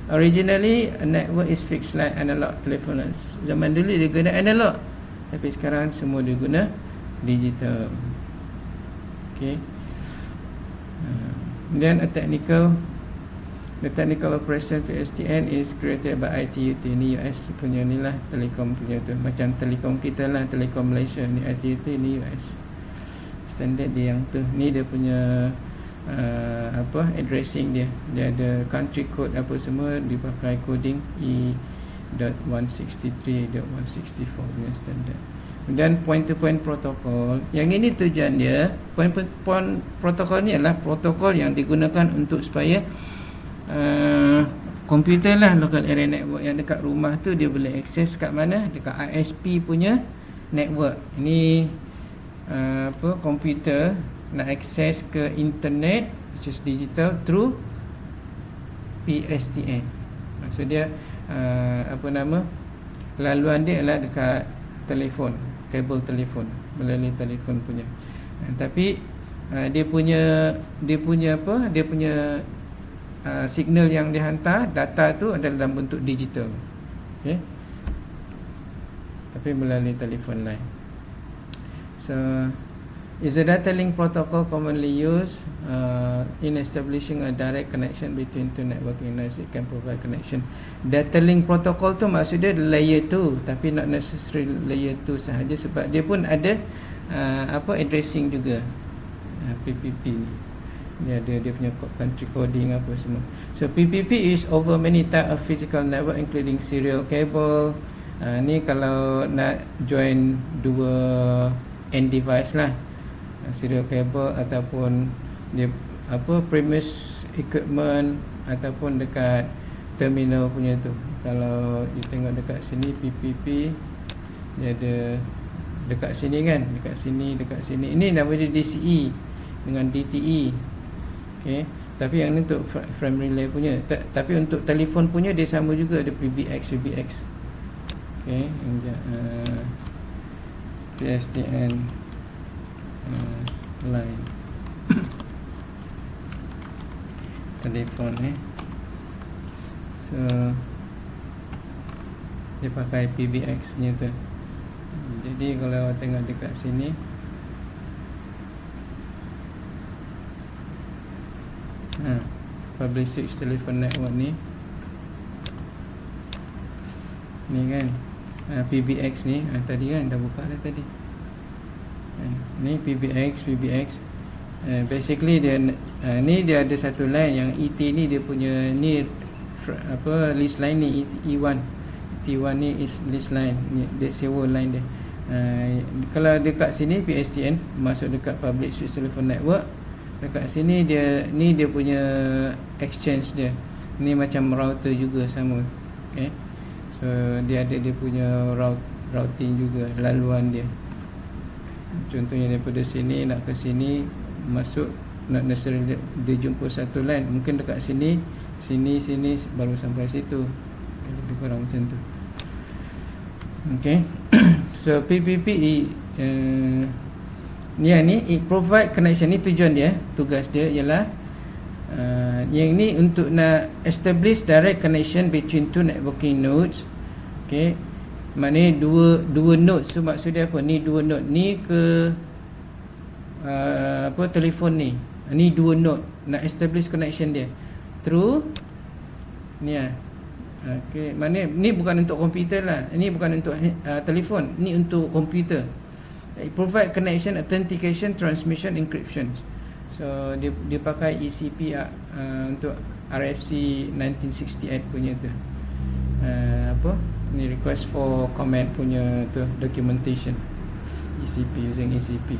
Originally a network is fixed line analog telephone. Zaman dulu dia guna analog, tapi sekarang semua dia guna digital. Okay. Then the technical operation PSTN is created by ITUT. Ni US punya ni lah, Telekom punya tu. Macam Telekom kita lah, Telekom Malaysia. Ni ITUT, ni US. Standard dia yang tu. Ni dia punya addressing dia. Dia ada country code apa semua, dipakai coding E.163.164 punya standard. Dan point-to-point protocol. Yang ini tujuan dia, point-to-point protocol ni adalah protokol yang digunakan untuk supaya komputer lah, local area network yang dekat rumah tu dia boleh akses kat mana? Dekat ISP punya network. Ini komputer nak akses ke internet, which is digital, through PSTN. Maksud dia laluan dia adalah dekat telefon, kabel telefon, melalui telefon punya. Tapi dia punya signal yang dihantar, data tu adalah dalam bentuk digital. Okey. Tapi melalui telefon line. So is a data link protocol commonly used in establishing a direct connection between two networking nodes. It can provide connection. Data link protocol tu maksud dia layer 2, tapi not necessarily layer 2 sahaja, sebab dia pun ada addressing juga. PPP ni dia ada dia punya country coding apa semua. So PPP is over many type of physical network including serial cable. Ni kalau nak join dua end device lah, serial cable ataupun dia premise equipment ataupun dekat terminal punya tu. Kalau you tengok dekat sini PPP, dia ada dekat sini kan, dekat sini. Ini nama dia DCE dengan DTE. Okey, tapi yang ni untuk frame relay punya. Tapi untuk telefon punya dia sama juga, ada PBX. Okey, PSTN line telefon ni. So dia pakai PBX punya tu. Jadi kalau tengok dekat sini, public switch telephone network ni kan, PBX ni tadi kan dah buka dah tadi. Ni PBX. Basically dia ni dia ada satu line yang ET ni dia punya ni list line ni E1. T1 ni is list line ni, dia sewa line dia. Kalau dekat sini PSTN masuk dekat public switch telephone network. Dekat sini dia punya exchange dia. Ni macam router juga sama. Okay. So dia ada dia punya routing juga, laluan dia. Contohnya daripada sini nak ke sini, masuk nak necessarily dia jumpa satu line, mungkin dekat sini baru sampai situ. Lebih kurang macam tu. Okay. So PPP ni it provide connection. Ni tujuan dia, tugas dia ialah yang ni untuk nak establish direct connection between two networking nodes. Okay, maknanya dua nodes. So maksud dia apa? Ni dua node ni ke telefon ni. Ni dua node nak establish connection dia through ni okay, maknanya ni bukan untuk komputer lah. Ni bukan untuk telefon, ni untuk komputer. It provide connection, authentication, transmission, encryption. So dia pakai ECP untuk RFC 1968 punya tu. apa ni, request for comment punya tu documentation, ECP, using ECP.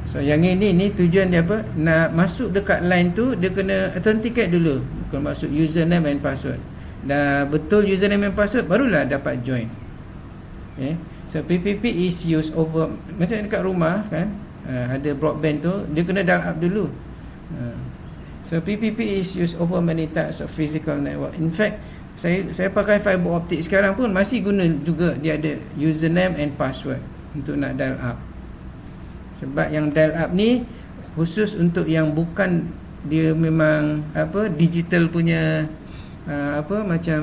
So yang ini tujuan dia apa, nak masuk dekat line tu dia kena authenticate dulu, kena masuk username and password. Dah betul username and password barulah dapat join. Okay. So PPP is used over, macam dekat rumah kan, ada broadband tu dia kena dial up dulu. So PPP is used over many types of physical network. In fact, saya pakai fiber optic sekarang pun masih guna juga, dia ada username and password untuk nak dial up. Sebab yang dial up ni khusus untuk yang bukan, dia memang apa, digital punya apa, macam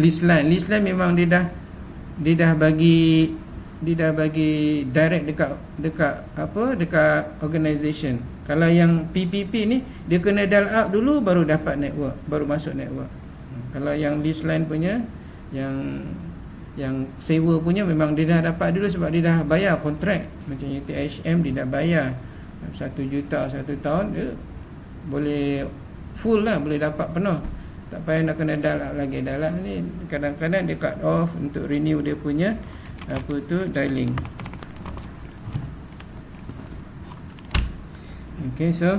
list line. List line memang dia dah bagi direct dekat apa, dekat organisation. Kalau yang PPP ni dia kena dial up dulu baru dapat network, baru masuk network. Kalau yang list line punya, yang sewa punya memang dia dah dapat dulu sebab dia dah bayar kontrak. Macam UTHM dia dah bayar 1 juta 1 tahun, dia boleh full lah, boleh dapat penuh, tak payah nak kena dial up lagi. Dial up ni kadang-kadang dia cut off untuk renew dia punya apa tu, dialing. Okay, so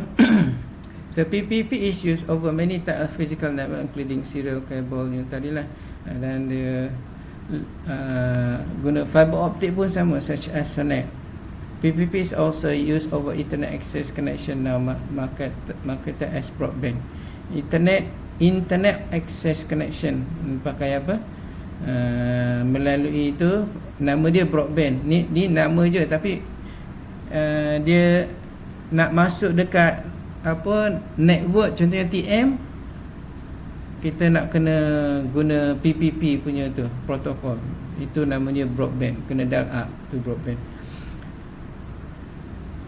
so PPP is used over many types of physical network including serial cable yang tadilah, dan dia guna fiber optic pun sama, such as Sonet. PPP is also used over internet access connection, now marketed as broadband. Internet access connection pakai apa, melalui itu, nama dia broadband. Ni nama je, tapi dia nak masuk dekat apa, network, contohnya TM, kita nak kena guna PPP punya tu protokol. Itu namanya broadband, kena dial up tu broadband.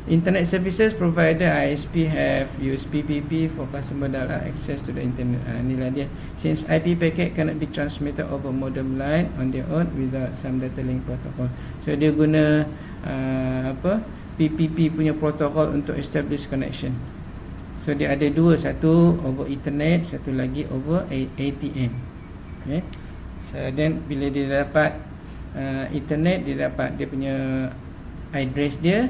Internet services provider ISP have used PPP for customer dial up access to the internet. Inilah dia. Since IP packet cannot be transmitted over modem line on their own without some data link protocol. So dia guna apa, PPP punya protokol untuk establish connection. So dia ada dua, satu over internet, satu lagi over ATM. Okay. So then bila dia dapat internet, dia dapat dia punya address dia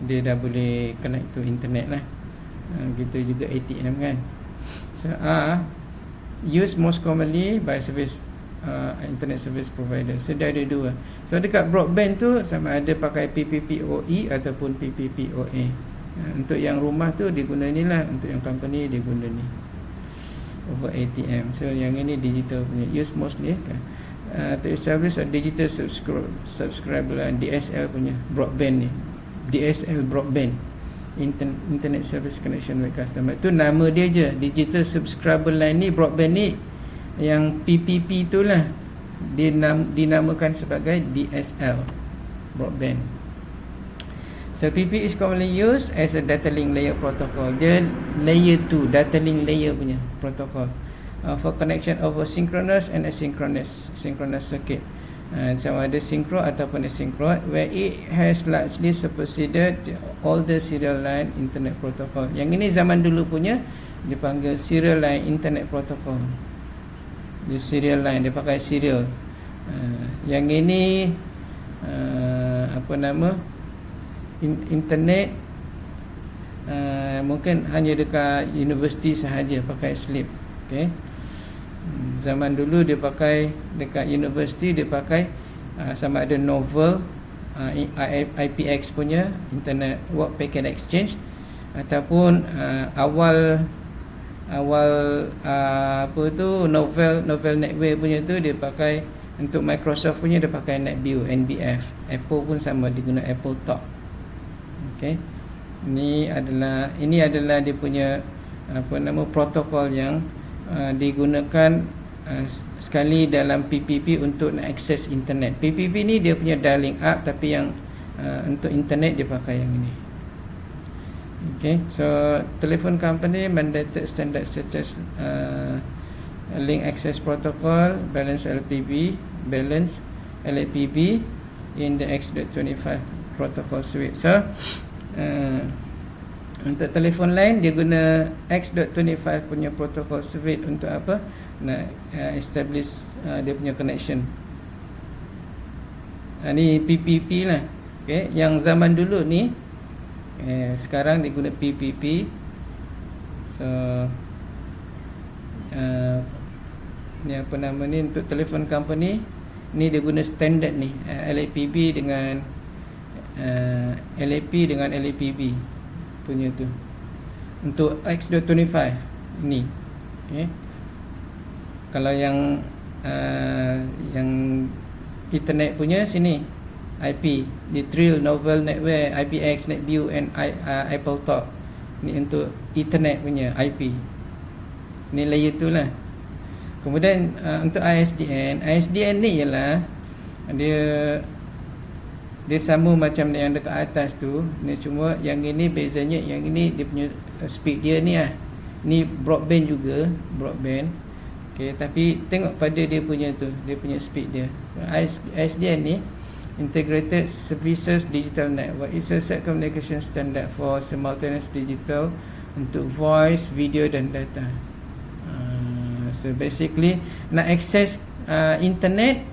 dah boleh connect to internet lah. Gitu juga ATM kan. So used most commonly by service internet service provider. So dia ada dua. So dekat broadband tu sama ada pakai PPPoE ataupun PPPoA. Untuk yang rumah tu dia guna ni lah, untuk yang company dia guna ni over ATM. So yang ini digital punya, use mostly to establish a digital subscriber line, DSL punya broadband ni, DSL broadband, internet service connection with customer. Tu nama dia je, digital subscriber line ni, broadband ni. Yang PPP tu lah dinamakan sebagai DSL broadband. So PP is commonly used as a data link layer protocol. Dia layer 2, data link layer punya protocol, for connection over synchronous and asynchronous circuit. Sama ada synchro ataupun asynchro, where it has largely superseded all the serial line internet protocol. Yang ini zaman dulu punya dipanggil serial line internet protocol. Dia serial line, dia pakai serial. Yang ini apa nama, internet mungkin hanya dekat universiti sahaja pakai slip. Okay. Zaman dulu dia pakai dekat universiti, dia pakai sama ada novel, IPX punya Internet Work Packet Exchange, ataupun awal apa tu, novel network punya tu dia pakai, untuk Microsoft punya dia pakai NetView, NBF. Apple pun sama, dia guna Apple Talk. Okay. Ini adalah dia punya apa nama, protokol yang digunakan sekali dalam PPP untuk nak akses internet. PPP ni dia punya dialing up, tapi yang untuk internet dia pakai yang ini. Okay, so telephone company mandated standards such as link access protocol, balance LPB in the X.25 protocol suite. So Untuk telefon lain dia guna X.25 punya protocol suite untuk apa? Nak establish dia punya connection. Ni PPP lah. Okay. Yang zaman dulu ni sekarang dia guna PPP. So ni apa nama ni untuk telefon company ni dia guna standard ni, LAPB dengan LAP dengan LAPB punya tu untuk X.25 ni. Okay. Kalau yang internet punya sini IP di Trill, Novel, Netwear, IPX, NetView and Apple Talk. Ni untuk internet punya IP. Ni layer tu lah. Kemudian untuk ISDN ni ialah dia sama macam yang dekat atas tu. Ni cuma yang ini bezanya, yang ini dia punya speed dia ni lah. Ni broadband juga, broadband. Okay, tapi tengok pada dia punya tu, dia punya speed dia. ISDN ni Integrated Services Digital Network. It's a set communication standard for simultaneous digital untuk voice, video dan data. So basically nak access internet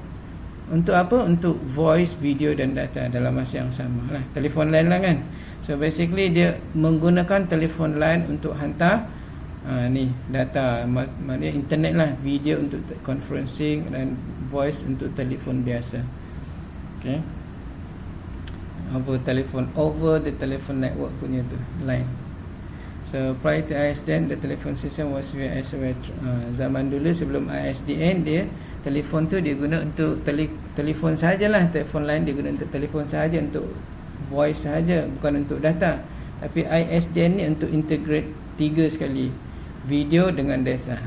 untuk apa? Untuk voice, video dan data dalam masa yang sama lah. Telefon line lah kan. So basically dia menggunakan telefon line untuk hantar ni data, maknanya internet lah, video untuk conferencing dan voice untuk telefon biasa. Okay, over the telephone network punya tu line. So prior to ISDN, the telephone system was VSWR. Zaman dulu sebelum ISDN, dia telefon tu dia guna untuk telefon sahajalah. Telefon line dia guna untuk telefon sahaja, untuk voice sahaja, bukan untuk data. Tapi ISDN ni untuk integrate 3 sekali, video dengan data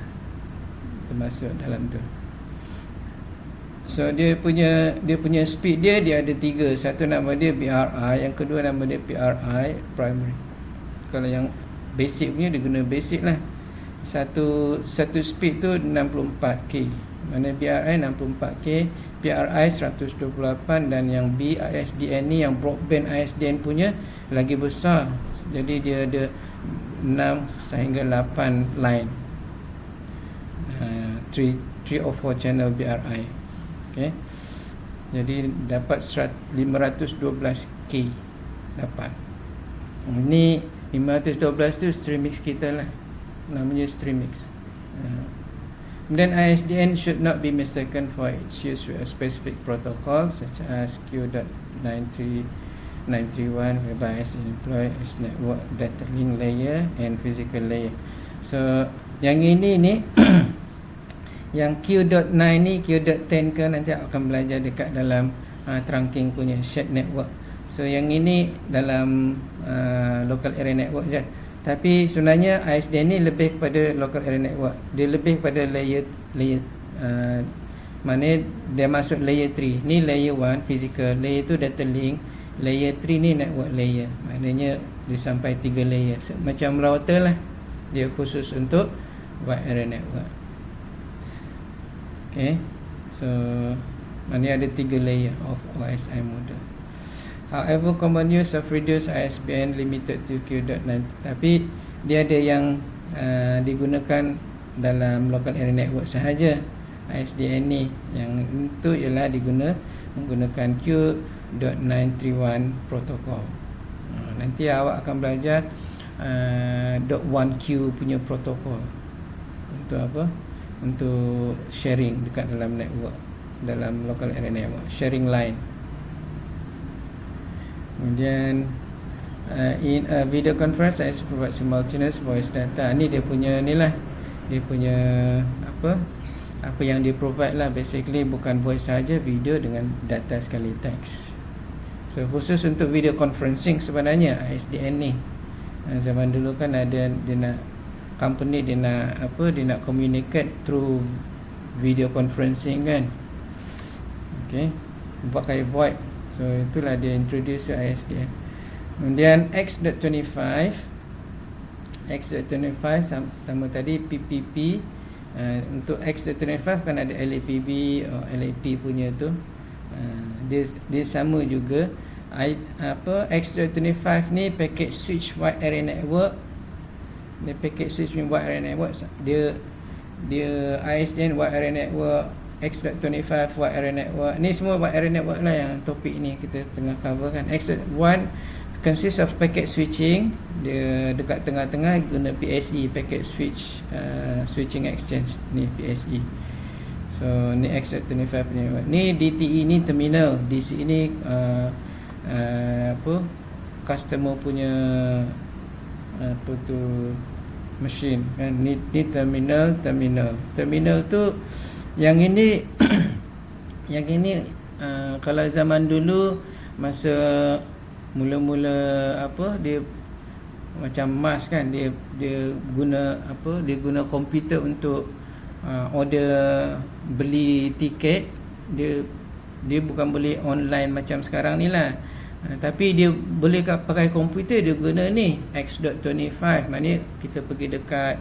termasuk dalam tu. So dia punya speed dia ada 3. Satu nama dia BRI, yang kedua nama dia PRI, primary. Kalau yang basic punya dia guna basic lah. Satu speed tu 64K. Mana BRI 64K, PRI 128, dan yang BISDN ni, yang broadband ISDN punya lagi besar. Jadi dia ada 6 sehingga 8 line, 3 or 4 channel BRI. Okay. Jadi dapat 512K dapat. Ini 512 tu Streamix kita lah, namanya Streamix. Kemudian ISDN should not be mistaken for its use with a specific protocol such as Q.931, whereby it employs its network data link layer and physical layer. So yang ini ni yang Q.9 ni, Q.10 ke nanti akan belajar dekat dalam trunking punya shared network. So yang ini dalam local area network je. Tapi sebenarnya ISDN ni lebih kepada local area network. Dia lebih pada layer mana dia masuk layer 3. Ni layer 1 physical, layer 2 data link, layer 3 ni network layer. Maknanya dia sampai 3 layer. Macam router lah. Dia khusus untuk wide area network. Okay, so maknanya ada 3 layer of OSI model. However, common use of reduced ISDN limited to Q.9. Tapi dia ada yang digunakan dalam local area network sahaja. ISDN ni yang itu ialah menggunakan Q.931 protocol. Nanti awak akan belajar .1Q punya protokol. Untuk apa? Untuk sharing dekat dalam network, dalam local area network, sharing line. Kemudian in a video conference, I provide simultaneous voice data. Ni dia punya ni lah, dia punya apa yang dia provide lah. Basically bukan voice saja, video dengan data sekali, teks. So khusus untuk video conferencing sebenarnya ISDN ni. Zaman dulu kan ada, dia nak company, dia nak communicate through video conferencing kan. Okay, pakai VoIP. So itulah dia introduce ISDN. Kemudian X.25 sama tadi PPP. Untuk X.25 kan ada LAPB atau LAP punya tu. Dia sama juga, X.25 ni packet switch wide area network. Dia packet switch wide area network, dia ISDN wide area network, X.25 wide area network. Ni semua wide area network lah yang topik ni kita tengah cover kan. X.1 consists of packet switching. Dia dekat tengah-tengah guna PSE, packet switch switching exchange. Ni PSE. So ni X.25 ni. Ni DTE ni terminal. DC ni customer punya machine kan. Ni terminal tu yang ini yang ini kalau zaman dulu masa mula-mula dia macam mas kan, dia guna dia guna komputer untuk order beli tiket. Dia bukan beli online macam sekarang ni lah, tapi dia boleh pakai komputer. Dia guna ni X.25, maknanya kita pergi dekat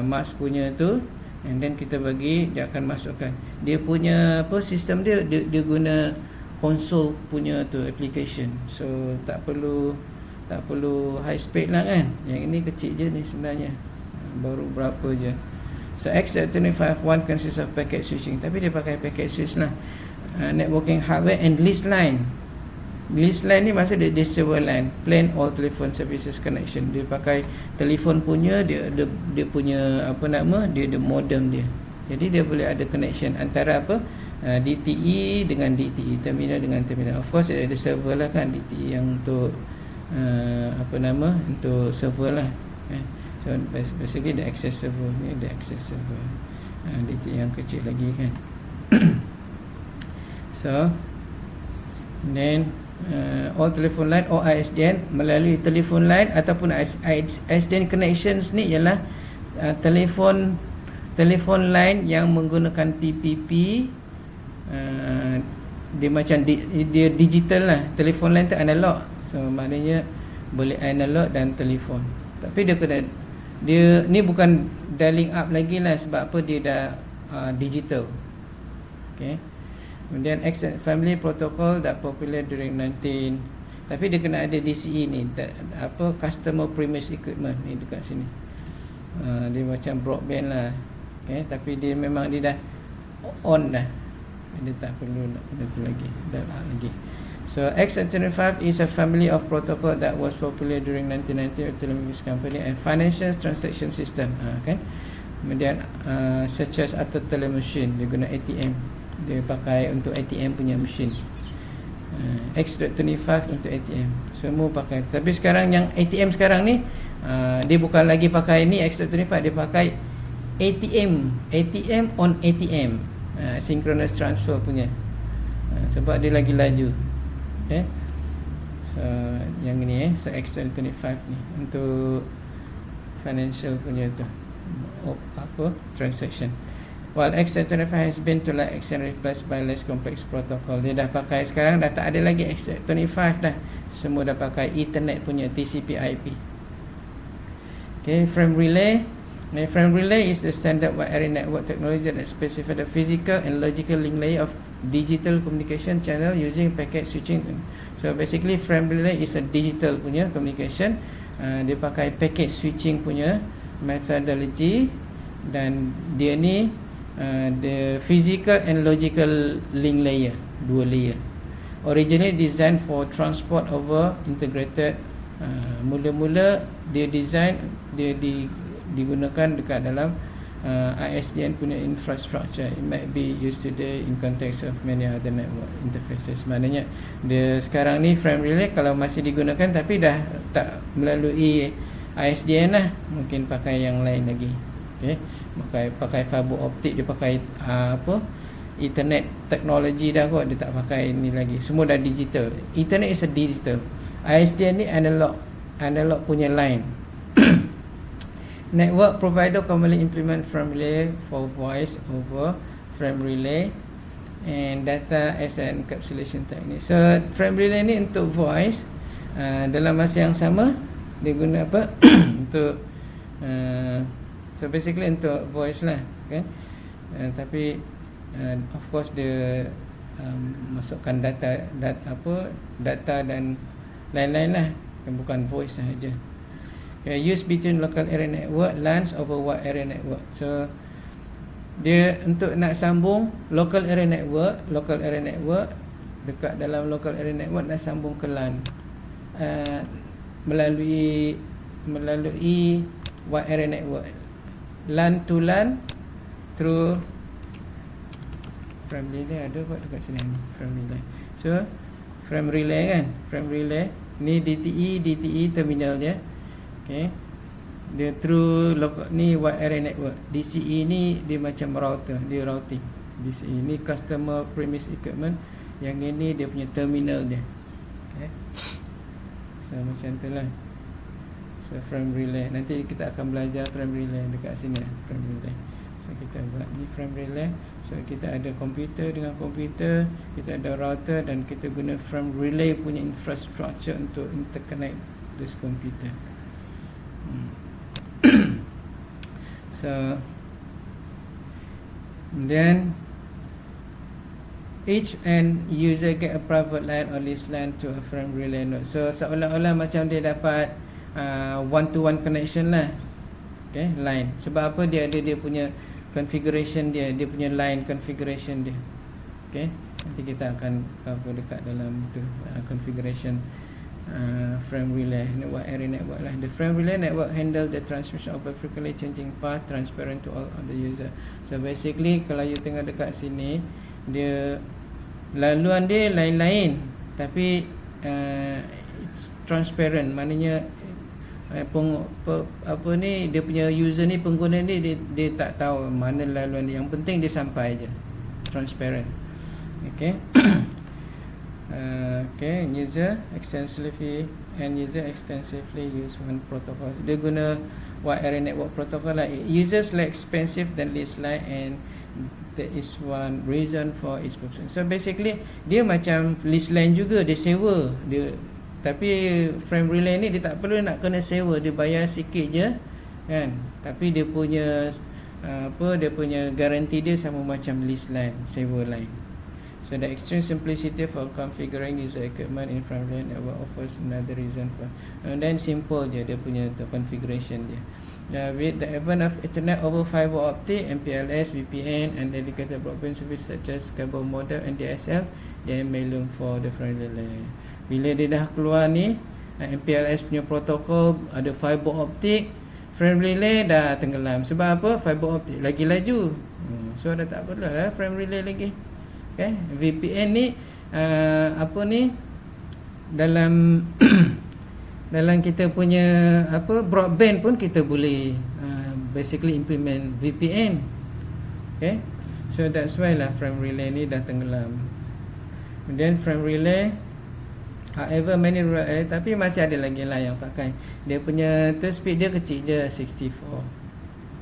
mas punya tu, and then kita bagi, dia akan masukkan dia punya sistem dia guna konsol punya tu application. So tak perlu high speed lah kan. Yang ini kecil je ni sebenarnya, baru berapa je. So X.25 one consists of packet switching, tapi dia pakai packet switch lah, networking hardware and lease line. Lease line ni maksud dia server line, plain all telephone services connection. Dia pakai telefon punya, dia punya dia modem dia. Jadi dia boleh ada connection antara DTE dengan DTE, terminal dengan terminal. Of course ada server lah kan, DTE yang untuk untuk server lah. So basically the access server ni, the access server. DTE yang kecil lagi kan. So then all telephone line or ISDN melalui telephone line ataupun ISDN connections ni ialah telefon line yang menggunakan PPP. Dia macam dia digital lah. Telefon line tu analog, so maknanya boleh analog dan telefon. Tapi dia ni bukan dialing up lagi lah, sebab dia dah digital. Okay. Kemudian family protocol that popular during 19, tapi dia kena ada DCE ni, customer premise equipment ni dekat sini. Dia macam broadband lah. Okay, tapi dia memang dia dah on dah. Dia tak perlu nak guna tu lagi, dah lagi. So X.25 is a family of protocol that was popular during 1990 with telecommunication company and financial transaction system. Okay. Kemudian such as auto teller machine, dia guna ATM. Dia pakai untuk ATM punya mesin. X.25 untuk ATM, semua pakai. Tapi sekarang yang ATM sekarang ni, dia bukan lagi pakai ni X.25, dia pakai ATM on ATM, synchronous transfer punya, sebab dia lagi laju. Okay. So yang ni so X.25 ni untuk financial punya tu, transaction. While X.25 has been to like extent replaced by less complex protocol. Dia dah pakai sekarang, dah tak ada lagi X.25 dah. Semua dah pakai Ethernet punya TCP/IP. Okay, frame relay. Now, frame relay is the standard wide area network technology that specifies the physical and logical link layer of digital communication channel using packet switching. So basically frame relay is a digital punya communication. Dia pakai packet switching punya methodology, dan dia ni the physical and logical link layer, dua layer. Originally designed for transport over integrated. Mula-mula dia design, dia digunakan dekat dalam ISDN punya infrastructure. It might be used today in context of many other network interfaces. Maknanya dia sekarang ni frame relay kalau masih digunakan, tapi dah tak melalui ISDN lah, mungkin pakai yang lain lagi. Okay. Pakai fiber optik, dia pakai Ethernet teknologi dah kot, dia tak pakai ni lagi. Semua dah digital. Ethernet is a digital. ISDN ni analog punya line. Network provider commonly implement frame relay for voice over frame relay and data as an encapsulation technique. So frame relay ni untuk voice, dalam masa yang sama dia guna untuk so basically untuk voice lah, okay? Tapi of course dia masukkan data dan lain-lain lah, bukan voice sahaja. Use between local area network LANs over wide area network. So dia untuk nak sambung local area network dekat dalam local area network nak sambung ke LAN melalui wide area network, LAN to LAN through frame relay. Ada buat dekat sini ni frame relay. So frame relay kan, frame relay ni DTE terminal dia. Okay, dia through ni wide area network. DCE ni dia macam router, dia routing. DCE ni customer premise equipment, yang ini dia punya terminal dia. Okay, so macam tu lah. So frame relay, nanti kita akan belajar frame relay dekat sini, frame relay. So kita buat ni frame relay. So kita ada komputer dengan komputer, kita ada router, dan kita guna frame relay punya infrastructure untuk interconnect this computer. So then each end user get a private line or leased line to a frame relay node. So seolah-olah macam dia dapat one-to-one connection lah. Okay, line. Sebab apa? Dia ada dia punya configuration dia punya line configuration dia. Okay, nanti kita akan cover dekat dalam tu configuration frame relay network area network lah. The frame relay network handle the transmission of a frequently changing path transparent to all of the user. So basically kalau you tengok dekat sini, dia laluan dia lain-lain, tapi it's transparent. Maknanya apa ni, dia punya user ni, pengguna ni, dia tak tahu mana laluan dia. Yang penting dia sampai je, transparent. Okay. Okay, user extensively use one protocol. Dia guna wide area network protocol lah. Users less expensive than leased line, and that is one reason for its purpose. So basically dia macam leased line juga, dia sewa dia. Tapi frame relay ni dia tak perlu nak kena sewa, dia bayar sikit je kan. Tapi dia punya dia punya garanti dia sama macam leased line, sewa line. So the extreme simplicity for configuring user equipment in frame relay network offers another reason for. And then simple je dia punya configuration dia. With the advent of Ethernet over fiber optic, MPLS, VPN, and dedicated broadband service such as cable modem and DSL, they may look for the frame relay. Bila dia dah keluar ni, MPLS punya protokol, ada fiber optic, frame relay dah tenggelam. Sebab apa? Fiber optic lagi laju, so dah tak perlu lah frame relay lagi. Okay, VPN ni dalam dalam kita punya broadband pun kita boleh basically implement VPN. Okay, so that's why lah frame relay ni dah tenggelam. Kemudian frame relay, however many rural area, tapi masih ada lagi lah yang pakai. Dia punya speed dia kecil je, 64.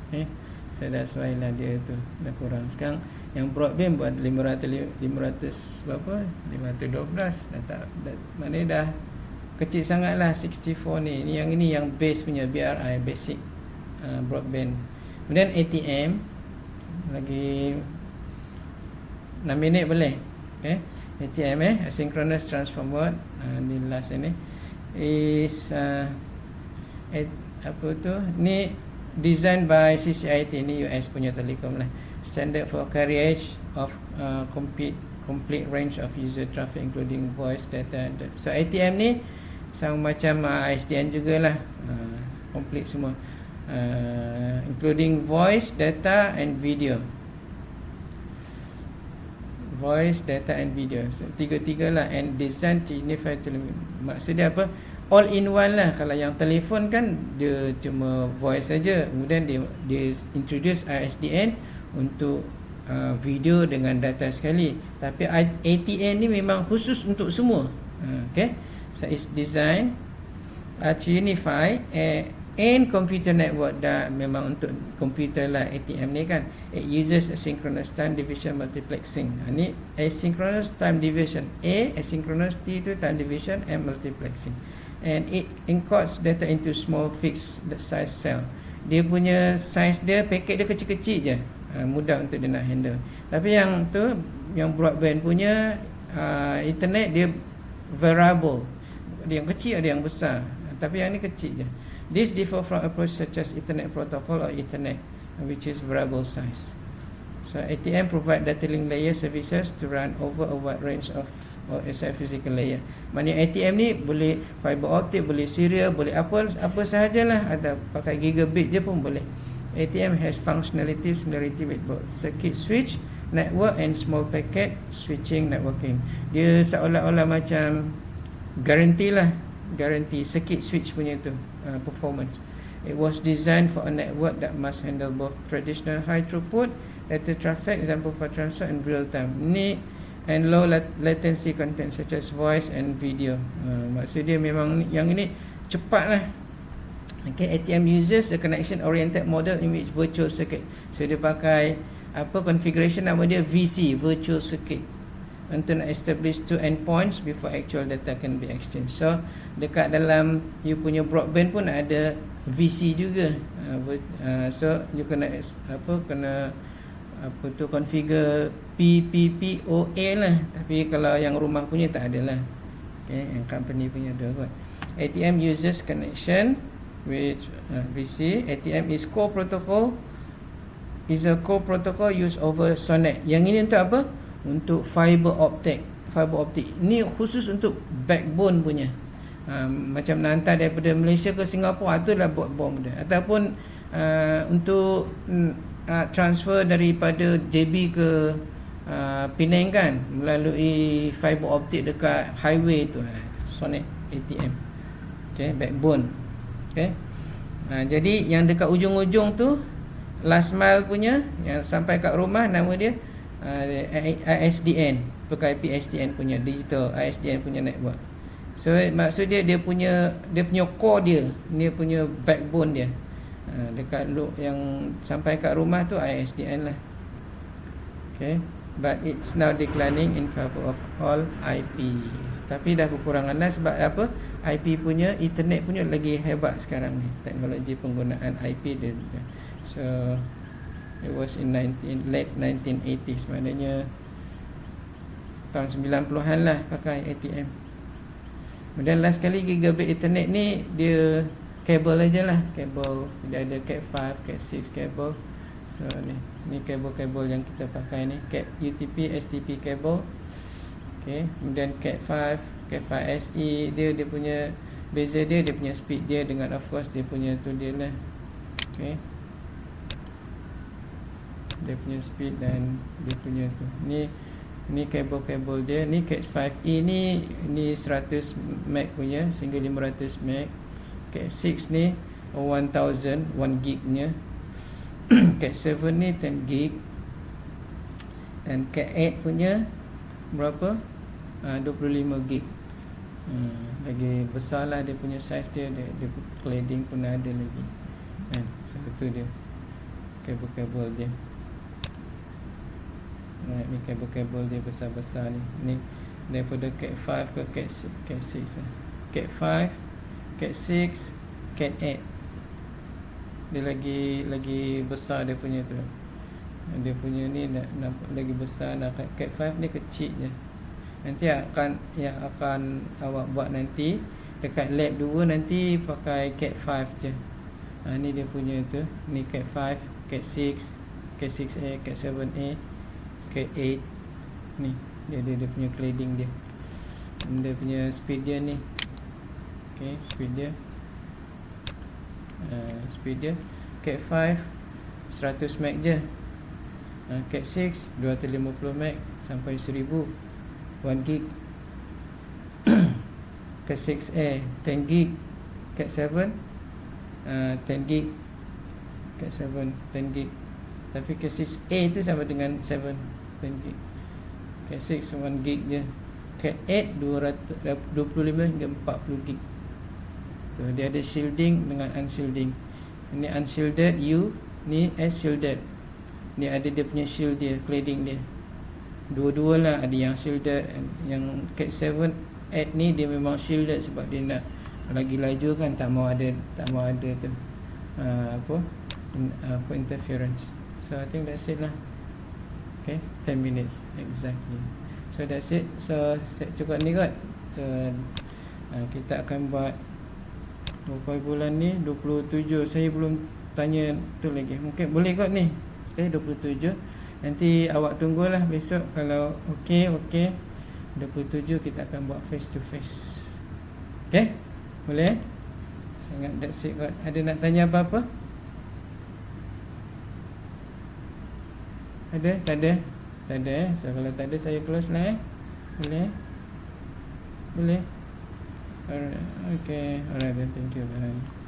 Okay, so that's why lah dia tu dah kurang. Sekarang yang broadband buat 500 berapa? 512 maknanya dah kecil sangat lah 64 ni. Ini yang base punya BRI, basic broadband. Kemudian ATM lagi 6 minit boleh. Okay, ATM asynchronous transfer mode, ni last ni is ni designed by CCIT, ni US punya telekom lah. Standard for carriage of complete range of user traffic including voice, data, and data. So ATM ni sama macam ISDN jugalah, complete semua, including voice, data, and video. Voice, data, and video. So tiga-tiga lah. And design to unify telephone. Maksudnya apa? All in one lah. Kalau yang telefon kan dia cuma voice saja, kemudian dia introduce ISDN untuk video dengan data sekali. Tapi ATM ni memang khusus untuk semua. Okay, so it's designed to unify and computer network. Dah memang untuk komputer lah ATM ni kan. It uses asynchronous time division multiplexing. Ni asynchronous time division, asynchronous T tu time division and multiplexing. And it encodes data into small fixed size cell. Dia punya size dia, paket dia kecil-kecil je. mudah untuk dia nak handle. Tapi yang tu, yang broadband punya internet dia variable, ada yang kecil ada yang besar, tapi yang ni kecil je. This differ from approach such as Ethernet protocol or Ethernet, which is variable size. So ATM provide data link layer services to run over a wide range of OSI physical layer. Maksudnya ATM ni boleh fiber optic, boleh serial, boleh apa sahajalah, ada pakai gigabit je pun boleh. ATM has functionality similarity with both circuit switch network and small packet switching networking. Dia seolah-olah macam guarantee circuit switch punya tu performance. It was designed for a network that must handle both traditional high throughput data traffic, example for transfer and real time, ni and low latency content such as voice and video. Maksud dia memang yang ini cepat lah. Okay, ATM uses a connection oriented model in which virtual circuit. So dia pakai configuration nama dia VC, virtual circuit, untuk nak establish two endpoints before actual data can be exchanged. So dekat dalam you punya broadband pun ada VC juga. So you kena configure PPPoA lah. Tapi kalau yang rumah punya tak ada lah. Okay, yang company punya ada kot. ATM uses connection with VC. ATM is core protocol, is a core protocol used over SONET. Yang ini untuk apa? Untuk fiber optic. Fiber optic ni khusus untuk backbone punya. Macam nak hantar daripada Malaysia ke Singapura, itulah backbone dia. Ataupun untuk transfer daripada JB ke Penang kan, melalui fiber optic dekat highway tu, SONET ATM. Okay, backbone. Okay. Jadi yang dekat ujung-ujung tu, last mile punya, yang sampai kat rumah, nama dia ISDN, pakai PSTN punya digital ISDN punya network. So maksud dia punya core dia punya backbone dia, dekat loop yang sampai kat rumah tu ISDN lah. Okay, but it's now declining in favor of all IP. Tapi dah berkurangan lah. Sebab apa? IP punya, internet punya lagi hebat sekarang ni, teknologi penggunaan IP dia. So it was in late 1980s, maknanya tahun 90-an lah pakai ATM. Kemudian last kali gigabit internet ni dia kabel aja lah, kabel. Dia ada Cat 5, Cat 6 kabel. So ni kabel-kabel yang kita pakai ni, Cat UTP, STP kabel. Okay, kemudian Cat 5, Cat 5 SE, dia punya beza dia punya speed dia dengan of course dia punya tu dia lah. Okay, dia punya speed dan dia punya tu. Ni kabel-kabel dia. Ni Cat 5e ni 100 meg punya, sehingga 500 meg. Cat 6 ni 1000, 1 gig punya. Cat 7 ni 10 gig. Dan Cat 8 punya berapa? 25 gig. Lagi besar lah dia punya size dia. Dia cladding pun ada lagi. Seperti dia kabel-kabel dia. Ni kabel-kabel dia besar-besar ni. Ni daripada Cat 5 ke Cat 6 lah. Cat 5, Cat 6, Cat 8. Dia lagi besar dia punya tu. Dia punya ni nak lagi besar. Cat 5 ni kecil je. Nanti yang akan awak buat nanti dekat lab 2 nanti pakai Cat 5 je. Ni dia punya tu. Ni Cat 5, Cat 6, Cat 6A, Cat 7A, Cat 8. Ni dia punya cladding dia. Dia punya speed dia ni. Okay, speed dia Cat 5 100 meg je. Cat 6 250 meg sampai 1000, 1 gig. Cat 6A 10 gig. Cat 7 10 gig. Cat 7 10 gig. Tapi Cat 6A tu sama dengan 7 10 gig. Cat 6 1 gig je. Cat 8 225 hingga 40 gig. So, dia ada shielding dengan unshielding. Ini unshielded U, ni S shielded. Ni ada dia punya shield dia, cladding dia. Dua-dua lah, ada yang shielded. Yang Cat 7 8 ni dia memang shielded sebab dia nak lagi laju kan, tak mau ada tu interference. So I think that's it lah. Okay, 10 minutes exactly. So that's it. So cukup ni kot. So kita akan buat berapa bulan ni? 27. Saya belum tanya tu lagi. Mungkin boleh kot ni. Okay, 27. Nanti awak tunggulah besok. Kalau okey 27 kita akan buat face to face. Okay, boleh? Sangat that's it kot. Ada nak tanya apa-apa? Ada? Tak ada? Tak ada So kalau tak ada saya close lah Boleh? Boleh? Alright. Okay. Alright then, thank you. Bye.